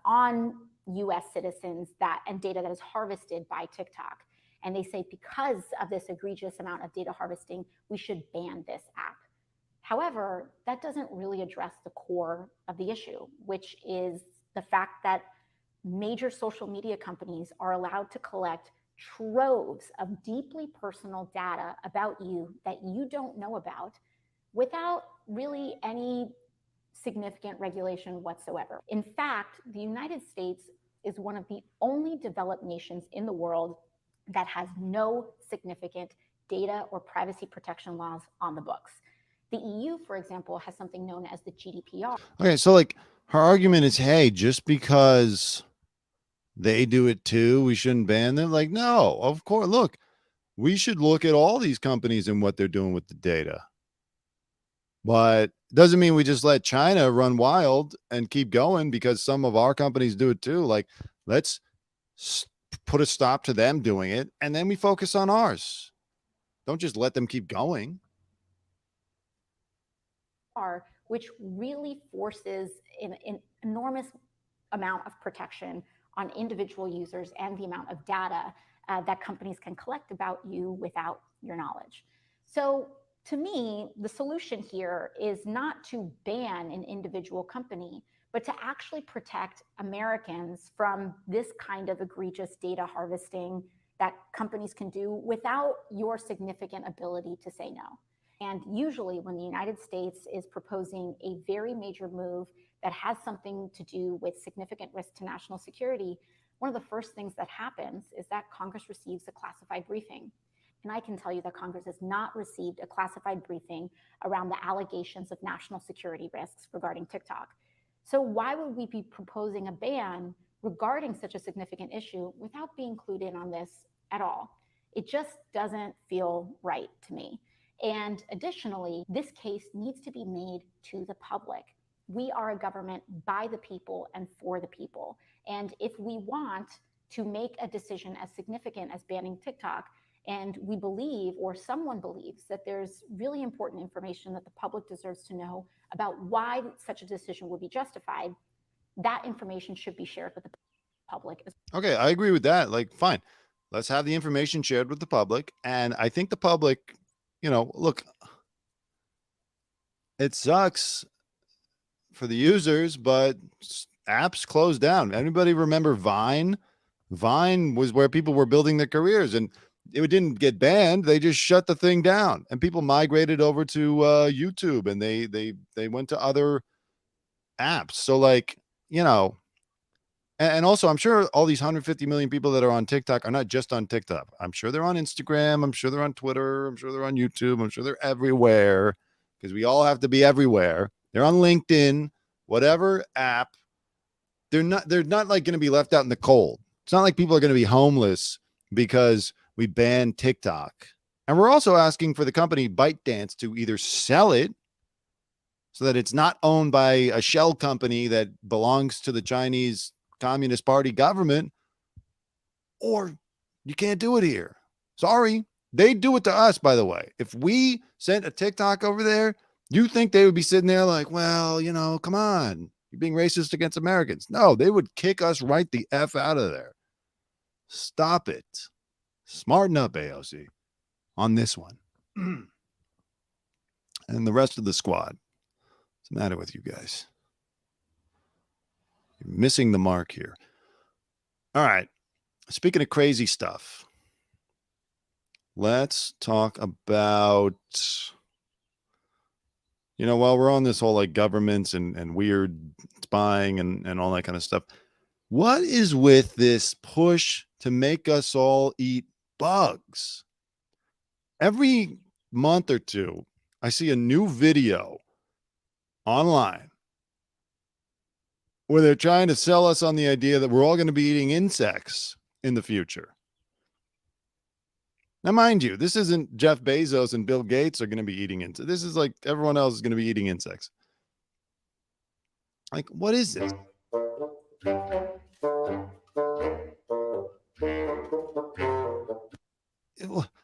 on US citizens and data that is harvested by TikTok. And they say because of this egregious amount of data harvesting, we should ban this app. However, that doesn't really address the core of the issue, which is the fact that major social media companies are allowed to collect troves of deeply personal data about you that you don't know about without really any significant regulation whatsoever. In fact, the United States is one of the only developed nations in the world that has no significant data or privacy protection laws on the books. The EU, for example, has something known as the GDPR. Okay, so like her argument is, hey, just because they do it too, we shouldn't ban them. Like, no, of course. Look, we should look at all these companies and what they're doing with the data. But doesn't mean we just let China run wild and keep going because some of our companies do it too. Like, let's put a stop to them doing it, and then we focus on ours. Don't just let them keep going. Which really forces an enormous amount of protection on individual users and the amount of data that companies can collect about you without your knowledge. So to me, the solution here is not to ban an individual company, but to actually protect Americans from this kind of egregious data harvesting that companies can do without your significant ability to say no. And usually when the United States is proposing a very major move that has something to do with significant risk to national security, one of the first things that happens is that Congress receives a classified briefing. And I can tell you that Congress has not received a classified briefing around the allegations of national security risks regarding TikTok. So why would we be proposing a ban regarding such a significant issue without being clued in on this at all? It just doesn't feel right to me. And additionally, this case needs to be made to the public. We are a government by the people and for the people. And if we want to make a decision as significant as banning TikTok, and we believe, or someone believes, that there's really important information that the public deserves to know about why such a decision would be justified, that information should be shared with the public. Okay, I agree with that. Like, fine, let's have the information shared with the public. And I think the public, you know, look, it sucks for the users, but apps closed down. Anybody remember Vine? Vine was where people were building their careers, and it didn't get banned. They just shut the thing down, and people migrated over to YouTube, and they went to other apps. So, like, you know, and also I'm sure all these 150 million people that are on TikTok are not just on TikTok. I'm sure they're on Instagram. I'm sure they're on Twitter. I'm sure they're on YouTube. I'm sure they're everywhere because we all have to be everywhere. They're on LinkedIn, whatever app. They're not like going to be left out in the cold. It's not like people are going to be homeless because we banned TikTok. And we're also asking for the company ByteDance to either sell it so that it's not owned by a shell company that belongs to the Chinese Communist Party government, or you can't do it here. Sorry. They do it to us, by the way. If we sent a TikTok over there, you think they would be sitting there like, well, you know, come on, you're being racist against Americans. No, they would kick us right the F out of there. Stop it. Smarten up, AOC, on this one. And the rest of the squad. What's the matter with you guys? You're missing the mark here. All right. Speaking of crazy stuff, let's talk about, you know, while we're on this whole like governments and weird spying and all that kind of stuff, what is with this push to make us all eat bugs? Every month or two, I see a new video online where they're trying to sell us on the idea that we're all going to be eating insects in the future. Now, mind you, this isn't Jeff Bezos and Bill Gates are going to be eating insects. This is like everyone else is going to be eating insects. Like, what is this?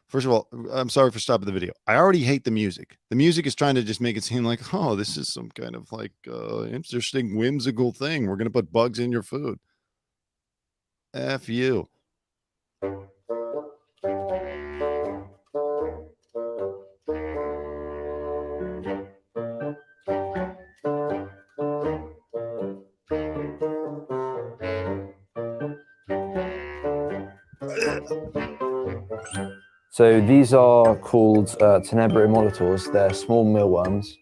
First of all, I'm sorry for stopping the video. I already hate the music. The music is trying to just make it seem like, oh, this is some kind of like interesting, whimsical thing. We're going to put bugs in your food. F you. So these are called Tenebra immolitors. They're small mealworms,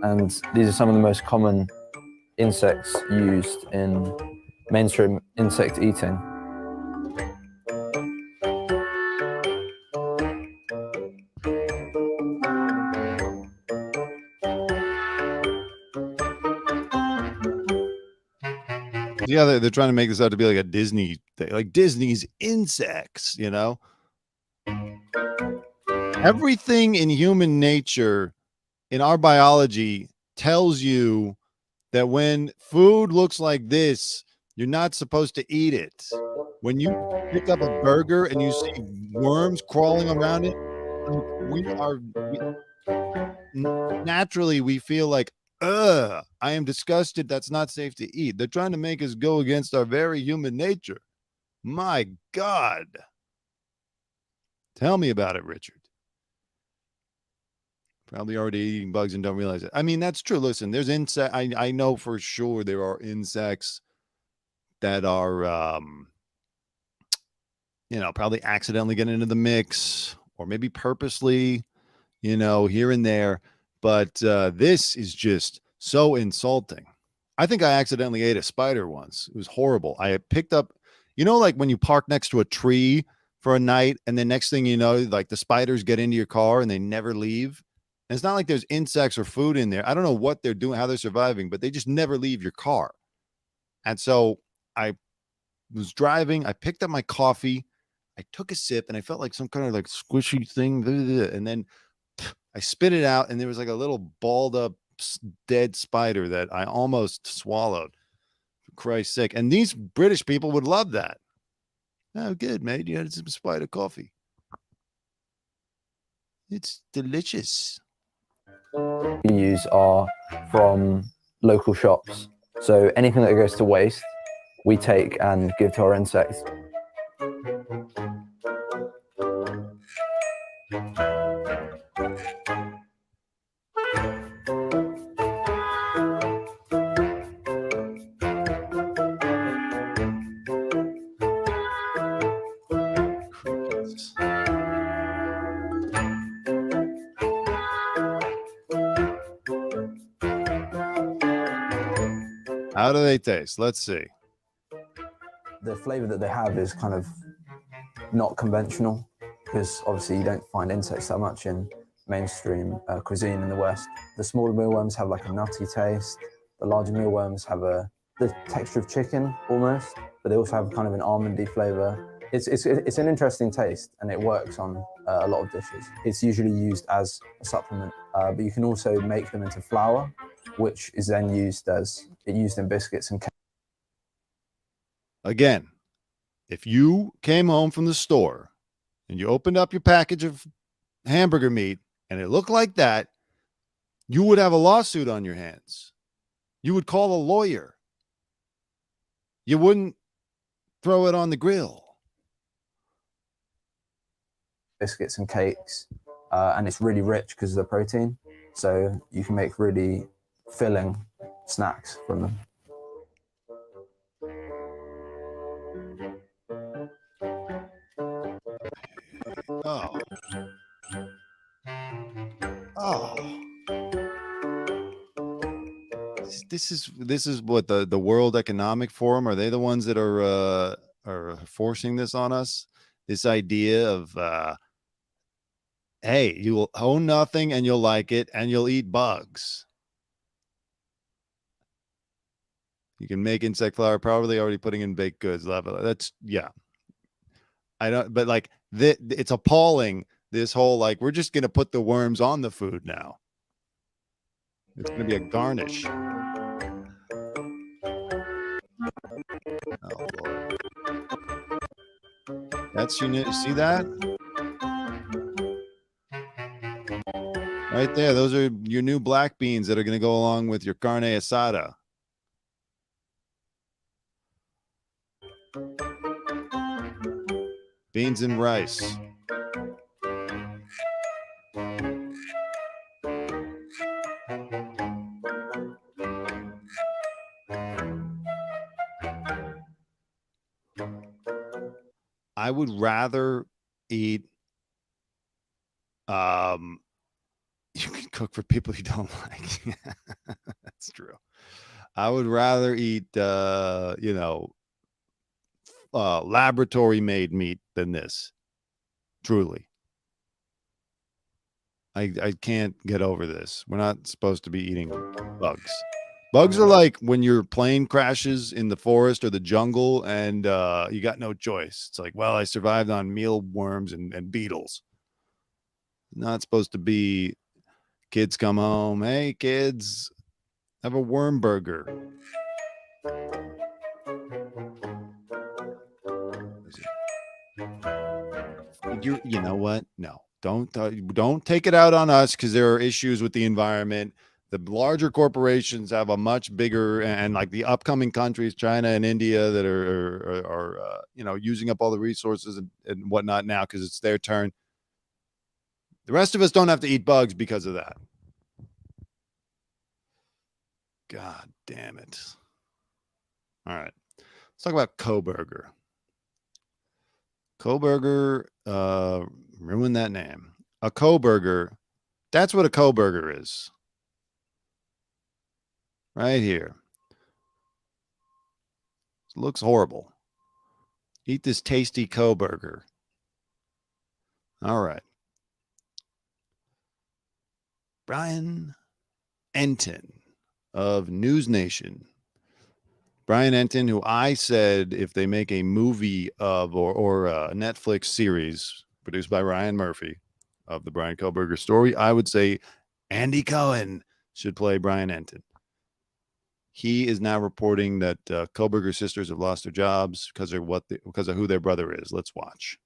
and these are some of the most common insects used in mainstream insect eating. Yeah, they're trying to make this out to be like a Disney thing, like Disney's insects, you know? Everything in human nature, in our biology, tells you that when food looks like this, you're not supposed to eat it. When you pick up a burger and you see worms crawling around it, naturally we feel like, ugh, I am disgusted. That's not safe to eat. They're trying to make us go against our very human nature. My God. Tell me about it, Richard. Probably already eating bugs and don't realize it. I mean, that's true. Listen, there's insect. I know for sure there are insects that are, probably accidentally getting into the mix or maybe purposely, here and there. But this is just so insulting. I think I accidentally ate a spider once. It was horrible. I had picked up, like when you park next to a tree for a night and then next thing you know, like the spiders get into your car and they never leave. And it's not like there's insects or food in there. I don't know what they're doing, how they're surviving, but they just never leave your car. And so I was driving. I picked up my coffee. I took a sip and I felt like some kind of like squishy thing. And then I spit it out and there was like a little balled up dead spider that I almost swallowed. For Christ's sake. And these British people would love that. Oh, good, mate. You had some spider coffee. It's delicious. We use are from local shops. So anything that goes to waste, we take and give to our insects. How do they taste? Let's see. The flavor that they have is kind of not conventional because obviously you don't find insects that much in mainstream cuisine in the West. The smaller mealworms have like a nutty taste. The larger mealworms have the texture of chicken almost, but they also have kind of an almondy flavor. It's an interesting taste and it works on a lot of dishes. It's usually used as a supplement, but you can also make them into flour, which is then used in biscuits and cakes. Again, if you came home from the store and you opened up your package of hamburger meat and it looked like that, you would have a lawsuit on your hands. You would call a lawyer. You wouldn't throw it on the grill. Biscuits and cakes, and it's really rich because of the protein. So you can make really filling snacks from them. Oh. Oh. This is what the World Economic Forum, are they the ones that are forcing this on us? This idea of hey, you will own nothing and you'll like it and you'll eat bugs. You can make insect flour, probably already putting in baked goods. That's, yeah. I don't, but like it's appalling. This whole, like, we're just going to put the worms on the food now. It's going to be a garnish. Oh, Lord. That's see that? Right there. Those are your new black beans that are going to go along with your carne asada. Beans and rice. I would rather eat you can cook for people you don't like. That's true. I would rather eat, laboratory made meat than this. Truly. I can't get over this. We're not supposed to be eating bugs. Bugs are like when your plane crashes in the forest or the jungle and you got no choice. It's like, well, I survived on mealworms and beetles. Not supposed to be kids come home. Hey, kids, have a worm burger. You know what? No, don't take it out on us because there are issues with the environment. The larger corporations have a much bigger and like the upcoming countries, China and India, that are using up all the resources and whatnot now because it's their turn. The rest of us don't have to eat bugs because of that. God damn it. All right. Let's talk about Kohberger. Kohberger, ruined that name. A Kohberger, that's what a Kohberger is. Right here. It looks horrible. Eat this tasty Kohberger. All right. Bryan Entin of News Nation. Bryan Entin, who I said if they make a movie of or a Netflix series produced by Ryan Murphy of the Bryan Kohberger story, I would say Andy Cohen should play Bryan Entin. He is now reporting that Kohberger sisters have lost their jobs because of who their brother is. Let's watch.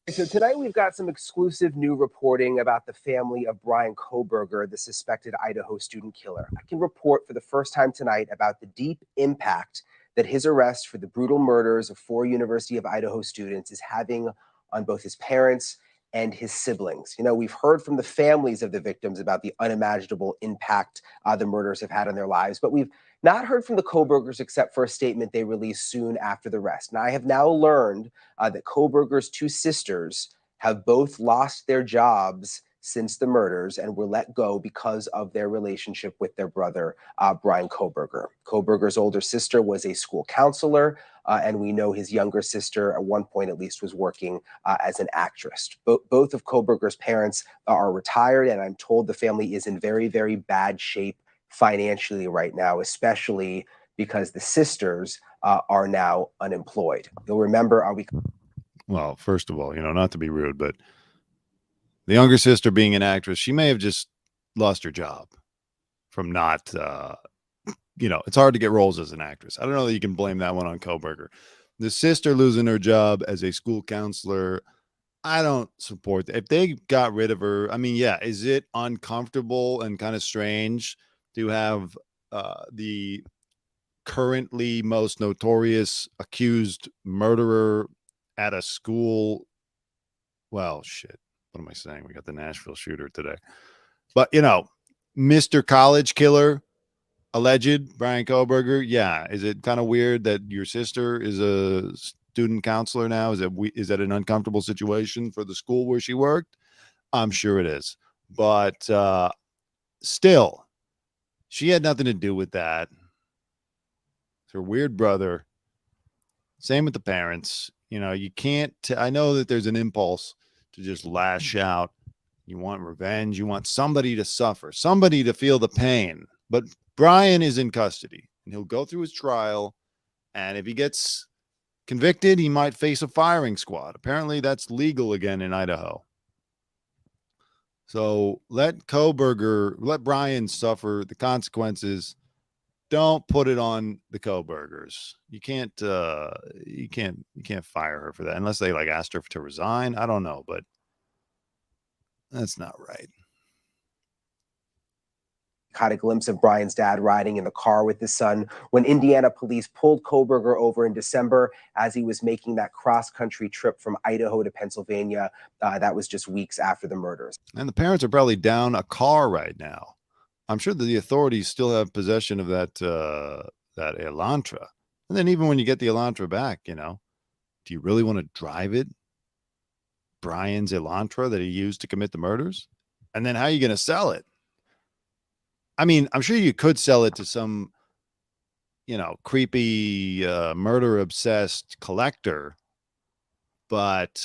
So tonight we've got some exclusive new reporting about the family of Bryan Kohberger, the suspected Idaho student killer. I can report for the first time tonight about the deep impact that his arrest for the brutal murders of 4 University of Idaho students is having on both his parents and his siblings. You know, we've heard from the families of the victims about the unimaginable impact the murders have had on their lives, but we've not heard from the Kohbergers except for a statement they released soon after the arrest. Now, I have now learned that Kohberger's 2 sisters have both lost their jobs since the murders and were let go because of their relationship with their brother, Bryan Kohberger. Kohberger's older sister was a school counselor, and we know his younger sister, at one point at least, was working as an actress. Both of Kohberger's parents are retired, and I'm told the family is in very, very bad shape financially right now, especially because the sisters are now unemployed. You'll remember, Well, first of all, not to be rude, but the younger sister being an actress, she may have just lost her job from not, it's hard to get roles as an actress. I don't know that you can blame that one on Kohberger. The sister losing her job as a school counselor, I don't support that. If they got rid of her, I mean, yeah, is it uncomfortable and kind of strange to have the currently most notorious accused murderer at a school? Well, shit. What am I saying? We got the Nashville shooter today. But, Mr. College Killer, alleged Bryan Kohberger. Yeah. Is it kind of weird that your sister is a student counselor now? Is that an uncomfortable situation for the school where she worked? I'm sure it is. But still, she had nothing to do with that. It's her weird brother. Same with the parents. You can't. I know that there's an impulse to just lash out. You want revenge. You want somebody to suffer, somebody to feel the pain. But Bryan is in custody, and he'll go through his trial. And if he gets convicted, he might face a firing squad. Apparently, that's legal again in Idaho. So let Bryan suffer the consequences. Don't put it on the Kohbergers. You can't fire her for that unless they asked her to resign. I don't know, but that's not right. Caught a glimpse of Bryan's dad riding in the car with his son when Indiana police pulled Kohberger over in December as he was making that cross-country trip from Idaho to Pennsylvania. That was just weeks after the murders. And the parents are probably down a car right now. I'm sure that the authorities still have possession of that Elantra. And then even when you get the Elantra back, do you really want to drive it? Bryan's Elantra that he used to commit the murders? And then how are you going to sell it? I mean, I'm sure you could sell it to some, creepy, murder obsessed collector, but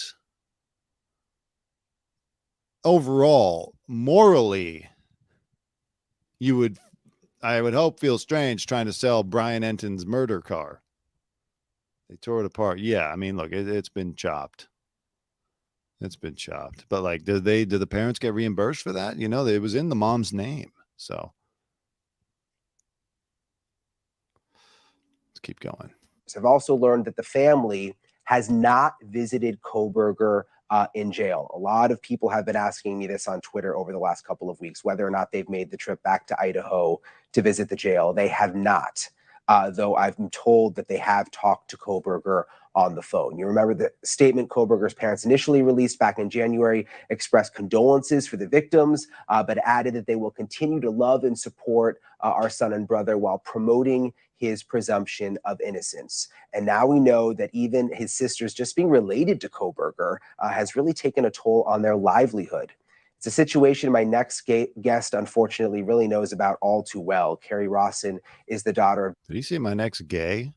overall, morally, I would hope, feel strange trying to sell Brian Enton's murder car. They tore it apart. Yeah, I mean, look, it's been chopped. It's been chopped. But like, did the parents get reimbursed for that? It was in the mom's name. So let's keep going. I've also learned that the family has not visited Kohberger in jail. A lot of people have been asking me this on Twitter over the last couple of weeks, whether or not they've made the trip back to Idaho to visit the jail. They have not, though I've been told that they have talked to Kohberger on the phone. You remember the statement Kohberger's parents initially released back in January expressed condolences for the victims, but added that they will continue to love and support our son and brother while promoting his presumption of innocence. And now we know that even his sisters just being related to Kohberger has really taken a toll on their livelihood. It's a situation my next guest, unfortunately, really knows about all too well. Carrie Rawson is the daughter of... Did he say my next gay?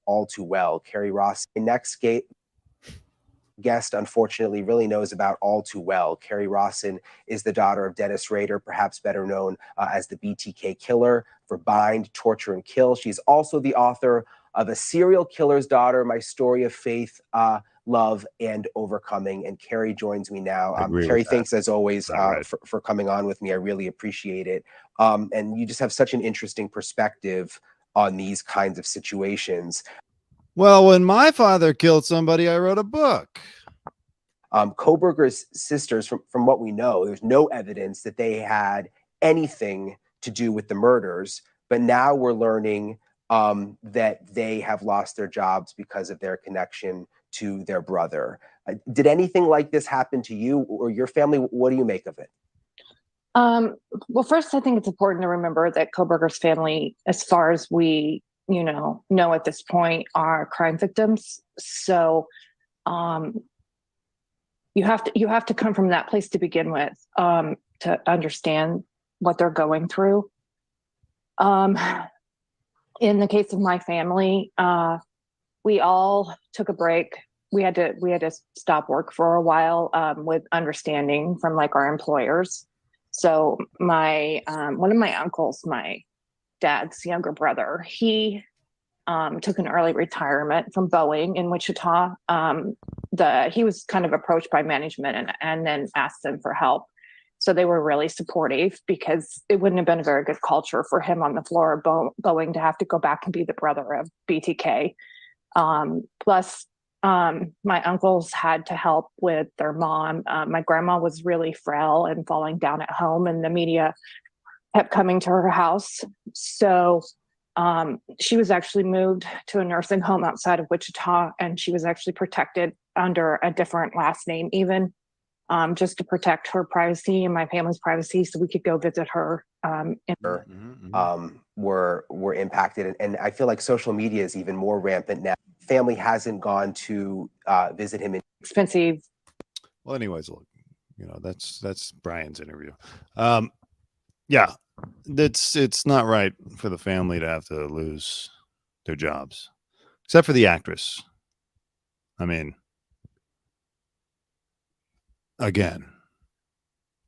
All too well. Carrie Rawson, next guest, unfortunately, really knows about all too well. Carrie Rawson is the daughter of Dennis Rader, perhaps better known as the BTK killer for Bind, Torture, and Kill. She's also the author of A Serial Killer's Daughter, My Story of Faith, Love, and Overcoming. And Carrie joins me now. Carrie, thanks as always for coming on with me. I really appreciate it. And you just have such an interesting perspective on these kinds of situations. Well, when my father killed somebody, I wrote a book. Kohberger's sisters, from what we know, there's no evidence that they had anything to do with the murders. But now we're learning that they have lost their jobs because of their connection to their brother. Did anything like this happen to you or your family? What do you make of it? Well, first, I think it's important to remember that Kohberger's family, as far as we know at this point, are crime victims. So you have to come from that place to begin with to understand what they're going through. In the case of my family, we all took a break. We had to stop work for a while with understanding from like our employers. So my one of my uncles, my dad's younger brother, he took an early retirement from Boeing in Wichita. He was kind of approached by management and then asked them for help. So they were really supportive because it wouldn't have been a very good culture for him on the floor of Boeing to have to go back and be the brother of BTK. Plus, my uncles had to help with their mom. My grandma was really frail and falling down at home, and the media kept coming to her house. So she was actually moved to a nursing home outside of Wichita, and she was actually protected under a different last name, even just to protect her privacy and my family's privacy, so we could go visit her. Were impacted, and I feel like social media is even more rampant now. Family hasn't gone to visit him. Expensive. Well, anyways, look, that's Brian's interview. Yeah, it's not right for the family to have to lose their jobs, except for the actress. I mean, again,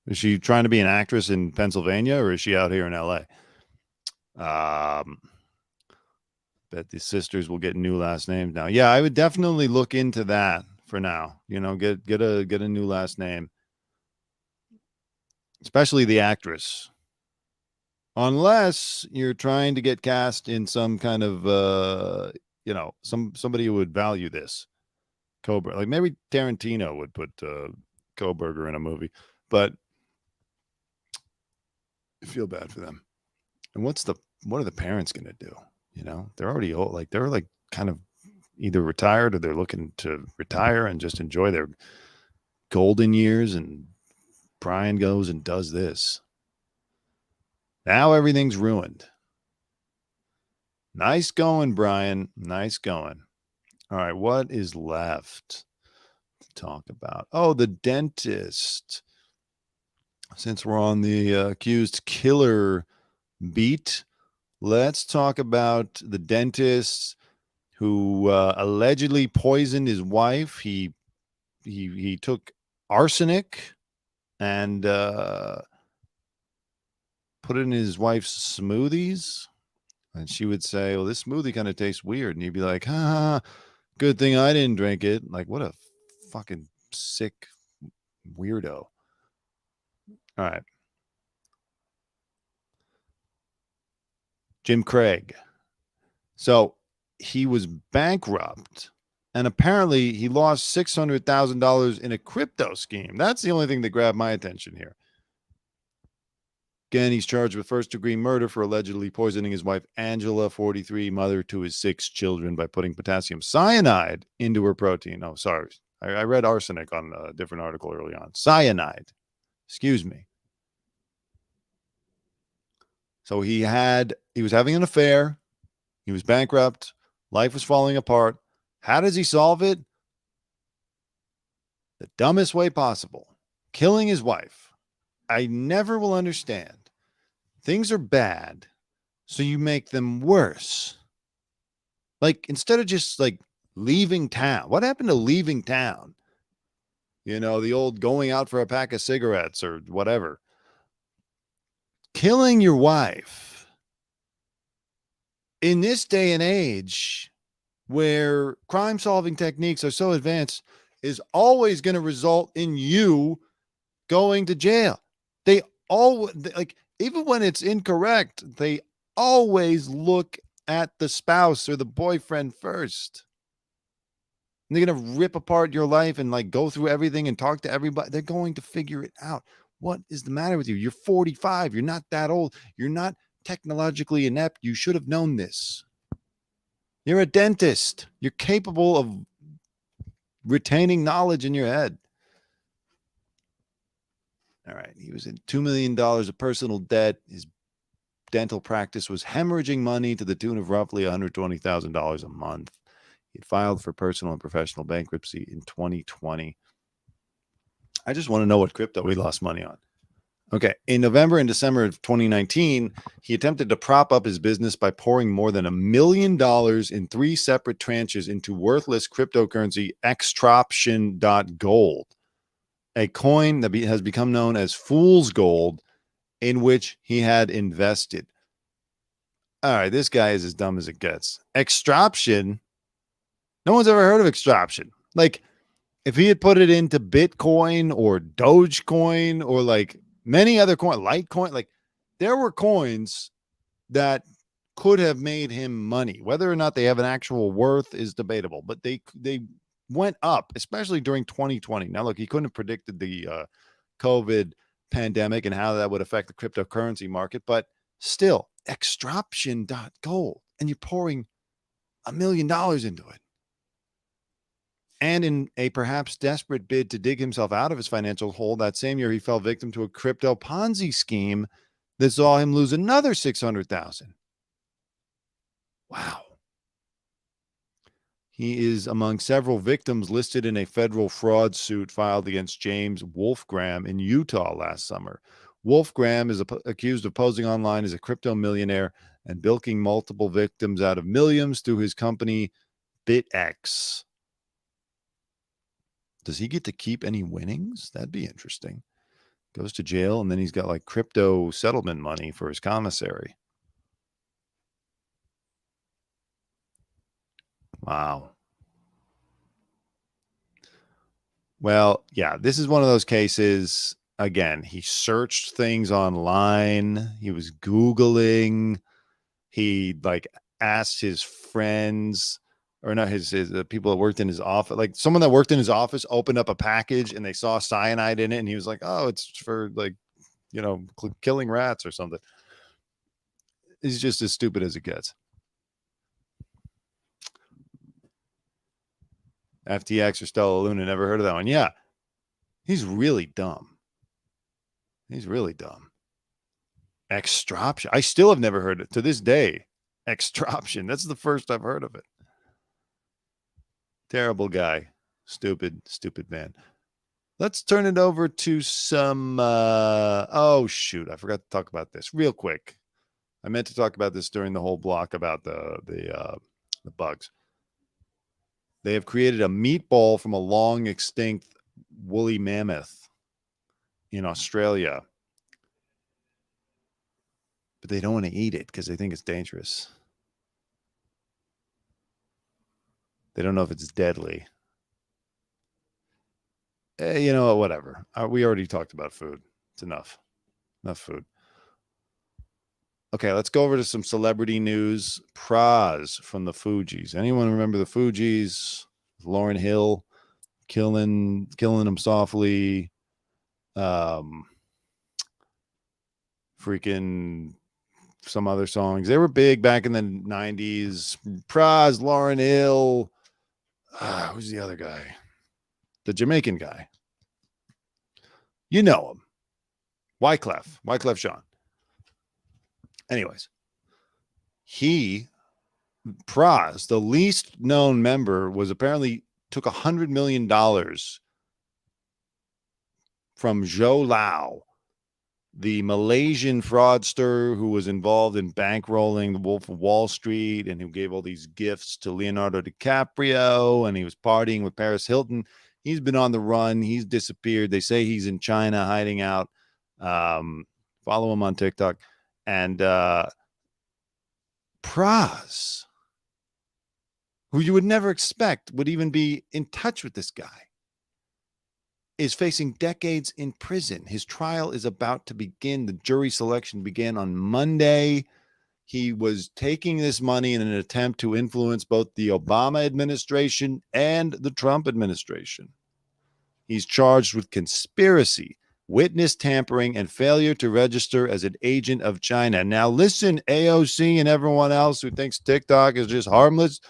is she trying to be an actress in Pennsylvania, or is she out here in LA? Bet the sisters will get new last names now. Yeah, I would definitely look into that for now. Get a new last name, especially the actress. Unless you're trying to get cast in some kind of somebody who would value this. Kohberger, like maybe Tarantino would put Kohberger in a movie, but I feel bad for them. And what are the parents going to do? They're already old. Like they're like kind of either retired or they're looking to retire and just enjoy their golden years. And Brian goes and does this. Now everything's ruined. Nice going, Brian. Nice going. All right. What is left to talk about? Oh, the dentist. Since we're on the accused killer beat, let's talk about the dentist who allegedly poisoned his wife. He took arsenic and put it in his wife's smoothies. And she would say, well, this smoothie kind of tastes weird. And he'd be like, ha, good thing I didn't drink it. Like, what a fucking sick weirdo. All right. Jim Craig. So he was bankrupt, and apparently he lost $600,000 in a crypto scheme. That's the only thing that grabbed my attention here. Again, he's charged with first-degree murder for allegedly poisoning his wife, Angela, 43, mother to his 6 children, by putting potassium cyanide into her protein. Oh, sorry. I read arsenic on a different article early on. Cyanide. Excuse me. So he was having an affair. He was bankrupt. Life was falling apart. How does he solve it? The dumbest way possible. Killing his wife. I never will understand. Things are bad, so you make them worse. Like, instead of just like leaving town. What happened to leaving town? You know, the old going out for a pack of cigarettes or whatever. Killing your wife in this day and age where crime solving techniques are so advanced is always going to result in you going to jail. They always, like, even when it's incorrect, they always look at the spouse or the boyfriend first. And they're going to rip apart your life and like go through everything and talk to everybody. They're going to figure it out. What is the matter with you? You're 45. You're not that old. You're not technologically inept. You should have known this. You're a dentist. You're capable of retaining knowledge in your head. All right. He was in $2 million of personal debt. His dental practice was hemorrhaging money to the tune of roughly $120,000 a month. He filed for personal and professional bankruptcy in 2020. I just want to know what crypto he lost money on. Okay. In November and December of 2019, he attempted to prop up his business by pouring more than $1 million in 3 separate tranches into worthless cryptocurrency extroption.gold, a coin that has become known as fool's gold, in which he had invested. All right. This guy is as dumb as it gets. Extroption. No one's ever heard of extroption. Like, if he had put it into Bitcoin or Dogecoin or like many other coins, Litecoin, like there were coins that could have made him money. Whether or not they have an actual worth is debatable, but they went up, especially during 2020. Now, look, he couldn't have predicted the COVID pandemic and how that would affect the cryptocurrency market, but still, extroption.gold, and you're pouring $1 million into it. And in a perhaps desperate bid to dig himself out of his financial hole, that same year he fell victim to a crypto Ponzi scheme that saw him lose another $600,000. Wow. He is among several victims listed in a federal fraud suit filed against James Wolfgram in Utah last summer. Wolfgram is accused of posing online as a crypto millionaire and bilking multiple victims out of millions through his company BitX. Does he get to keep any winnings? That'd be interesting. Goes to jail, and then he's got like crypto settlement money for his commissary. Wow. Well, yeah, this is one of those cases. Again, he searched things online. He was Googling. He like asked his friends, or not his people that worked in his office, like someone that worked in his office opened up a package and they saw cyanide in it. And he was like, oh, it's for like, you know, killing rats or something. He's just as stupid as it gets. FTX or Stella Luna, never heard of that one. Yeah. He's really dumb. He's really dumb. Extroption. I still have never heard it to this day. Extroption. That's the first I've heard of it. Terrible guy. Stupid man. Let's turn it over to some. Oh shoot! I forgot to talk about this real quick. I meant to talk about this during the whole block about the bugs. They have created a meatball from a long extinct woolly mammoth in Australia, but they don't want to eat it because they think it's dangerous. They don't know if it's deadly. You know, whatever. We already talked about food. It's enough. Enough food. Okay, let's go over to some celebrity news. Pras from the Fugees. Anyone remember the Fugees? Lauryn Hill killing him softly. Freaking some other songs. They were big back in the 90s. Pras, Lauryn Hill. Who's the other guy? The Jamaican guy. You know him. Wyclef Jean. Anyways, Pras, the least known member, was apparently took $100 million from Zhou Lao, the Malaysian fraudster who was involved in bankrolling the Wolf of Wall Street and who gave all these gifts to Leonardo DiCaprio, and he was partying with Paris Hilton. He's been on the run. He's disappeared. They say he's in China hiding out. Follow him on TikTok. And Pras, who you would never expect would even be in touch with this guy, is facing decades in prison. His trial is about to begin. The jury selection began on Monday. He was taking this money in an attempt to influence both the Obama administration and the Trump administration. He's charged with conspiracy, witness tampering, and failure to register as an agent of China. Now, listen, AOC and everyone else who thinks TikTok is just harmless.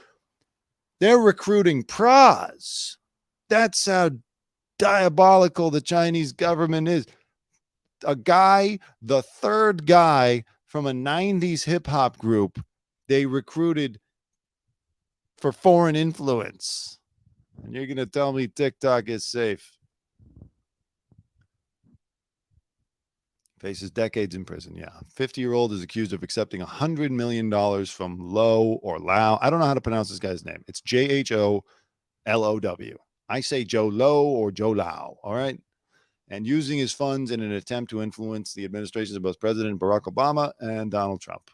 They're recruiting Pras. That's how diabolical the Chinese government is. A guy, the third guy from a 90s hip-hop group, they recruited for foreign influence. And you're going to tell me TikTok is safe. Faces decades in prison. Yeah. 50-year-old is accused of accepting $100 million from Lo or Lao. I don't know how to pronounce this guy's name. It's Jholow. I say Joe Lo or Joe Lao. All right. And using his funds in an attempt to influence the administrations of both President Barack Obama and Donald Trump.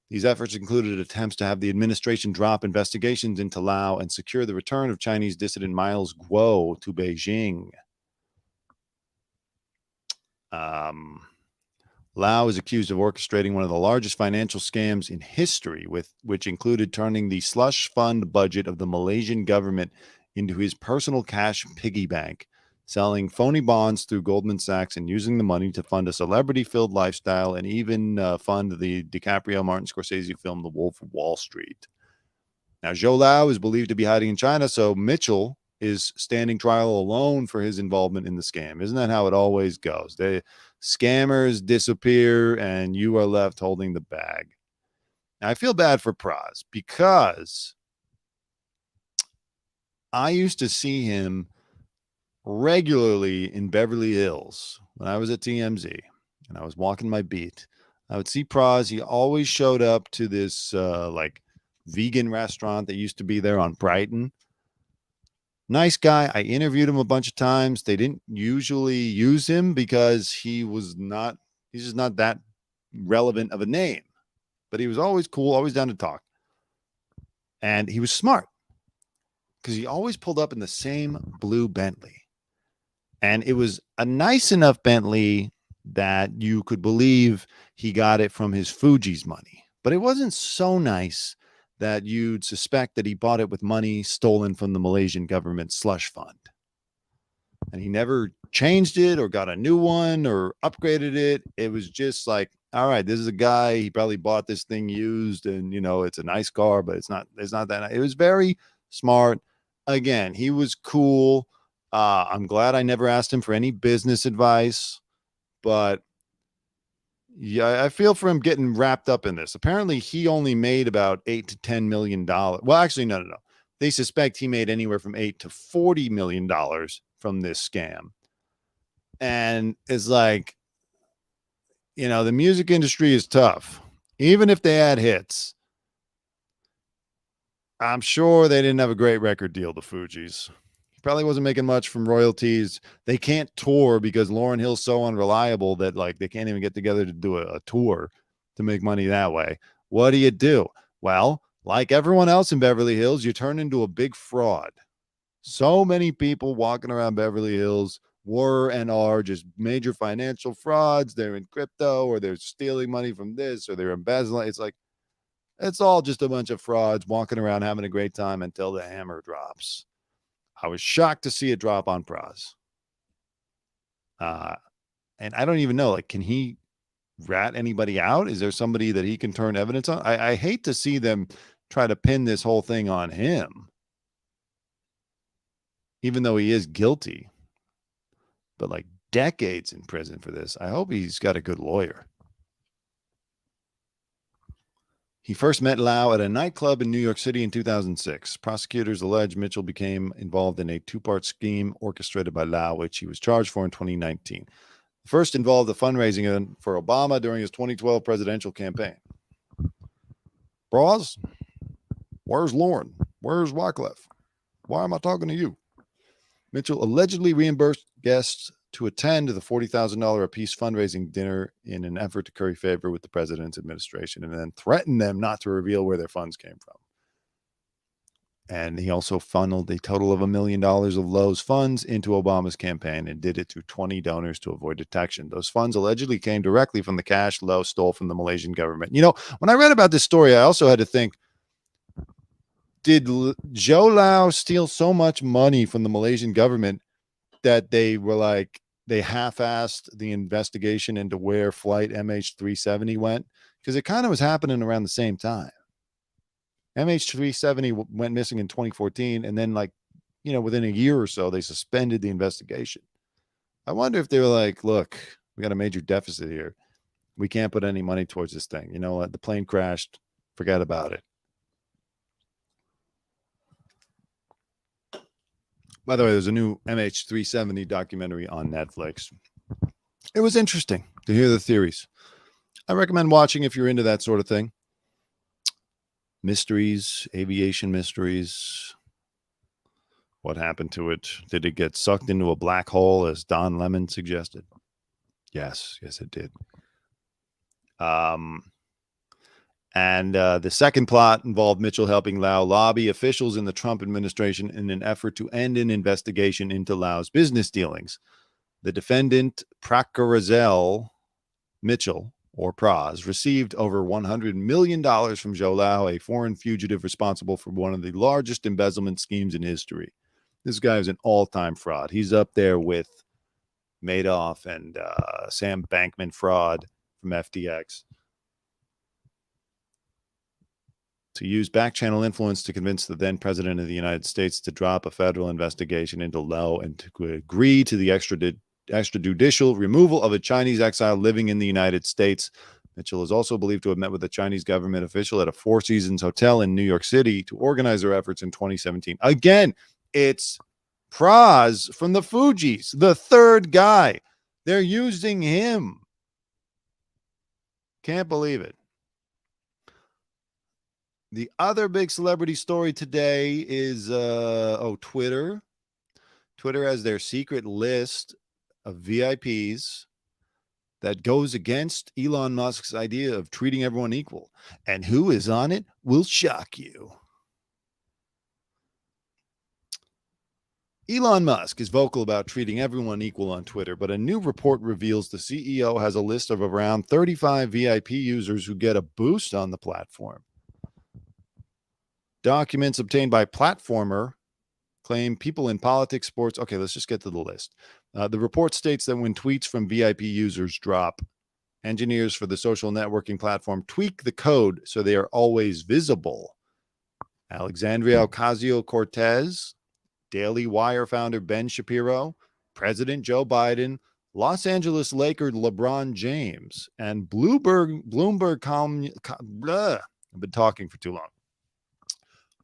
These efforts included attempts to have the administration drop investigations into Lao and secure the return of Chinese dissident Miles Guo to Beijing. Lao is accused of orchestrating one of the largest financial scams in history, which included turning the slush fund budget of the Malaysian government into his personal cash piggy bank, selling phony bonds through Goldman Sachs and using the money to fund a celebrity-filled lifestyle and even fund the DiCaprio Martin Scorsese film The Wolf of Wall Street. Now, Zhou Lao is believed to be hiding in China, so Mitchell is standing trial alone for his involvement in the scam. Isn't that how it always goes? Scammers disappear and you are left holding the bag. Now, I feel bad for Pras because I used to see him regularly in Beverly Hills when I was at TMZ and I was walking my beat. I would see Pras. He always showed up to this like vegan restaurant that used to be there on Brighton. Nice guy. I interviewed him a bunch of times. They didn't usually use him because he's just not that relevant of a name, but he was always cool, always down to talk. And he was smart because he always pulled up in the same blue Bentley. And it was a nice enough Bentley that you could believe he got it from his Fugees money, but it wasn't so nice that you'd suspect that he bought it with money stolen from the Malaysian government slush fund. And he never changed it or got a new one or upgraded it. It was just like, all right, this is a guy, he probably bought this thing used and, you know, it's a nice car, but it's not that nice. It was very smart. Again, he was cool. I'm glad I never asked him for any business advice, but yeah, I feel for him getting wrapped up in this. Apparently, he only made about $8 to $10 million. Well, actually, no. They suspect he made anywhere from $8 to $40 million from this scam. And it's like, the music industry is tough. Even if they had hits, I'm sure they didn't have a great record deal, the Fugees. He probably wasn't making much from royalties. They can't tour because Lauryn Hill's so unreliable that they can't even get together to do a tour to make money that way. What do? Well, like everyone else in Beverly Hills, you turn into a big fraud. So many people walking around Beverly Hills were and are just major financial frauds. They're in crypto, or they're stealing money from this, or they're embezzling. It's all just a bunch of frauds walking around having a great time until the hammer drops. I was shocked to see it drop on Pras. And I don't even know, can he rat anybody out? Is there somebody that he can turn evidence on? I hate to see them try to pin this whole thing on him, even though he is guilty. But decades in prison for this. I hope he's got a good lawyer. He first met Lau at a nightclub in New York City in 2006. Prosecutors allege Mitchell became involved in a two-part scheme orchestrated by Lau, which he was charged for in 2019. The first involved a fundraising event for Obama during his 2012 presidential campaign. Bros, where's Lauren? Where's Wyclef? Why am I talking to you? Mitchell allegedly reimbursed guests to attend the $40,000 apiece fundraising dinner in an effort to curry favor with the president's administration, and then threatened them not to reveal where their funds came from. And he also funneled a total of $1 million of Lowe's funds into Obama's campaign and did it through 20 donors to avoid detection. Those funds allegedly came directly from the cash Lowe stole from the Malaysian government. When I read about this story, I also had to think, did Joe Lau steal so much money from the Malaysian government that they were they half-assed the investigation into where flight MH370 went? Because it kind of was happening around the same time. MH370 went missing in 2014, and then within a year or so, they suspended the investigation. I wonder if they were look, we got a major deficit here. We can't put any money towards this thing. You know what? The plane crashed. Forget about it. By the way, there's a new MH370 documentary on Netflix. It was interesting to hear the theories. I recommend watching if you're into that sort of thing. Mysteries, aviation mysteries. What happened to it? Did it get sucked into a black hole, as Don Lemon suggested? Yes, it did. And the second plot involved Mitchell helping Lau lobby officials in the Trump administration in an effort to end an investigation into Lau's business dealings. The defendant, Prakharazel Mitchell, or Pras, received over $100 million from Joe Lau, a foreign fugitive responsible for one of the largest embezzlement schemes in history. This guy is an all-time fraud. He's up there with Madoff and Sam Bankman-Fried from FTX. To use back-channel influence to convince the then president of the United States to drop a federal investigation into Lau and to agree to the extrajudicial removal of a Chinese exile living in the United States. Mitchell is also believed to have met with a Chinese government official at a Four Seasons hotel in New York City to organize their efforts in 2017. Again, it's Pras from the Fugees, the third guy. They're using him. Can't believe it. The other big celebrity story today is Twitter. Twitter has their secret list of VIPs that goes against Elon Musk's idea of treating everyone equal. And who is on it will shock you. Elon Musk is vocal about treating everyone equal on Twitter, but a new report reveals the CEO has a list of around 35 VIP users who get a boost on the platform. Documents obtained by Platformer claim people in politics, sports. Okay, let's just get to the list. The report states that when tweets from VIP users drop, engineers for the social networking platform tweak the code so they are always visible. Alexandria Ocasio-Cortez, Daily Wire founder Ben Shapiro, President Joe Biden, Los Angeles Laker LeBron James, and Bloomberg I've been talking for too long.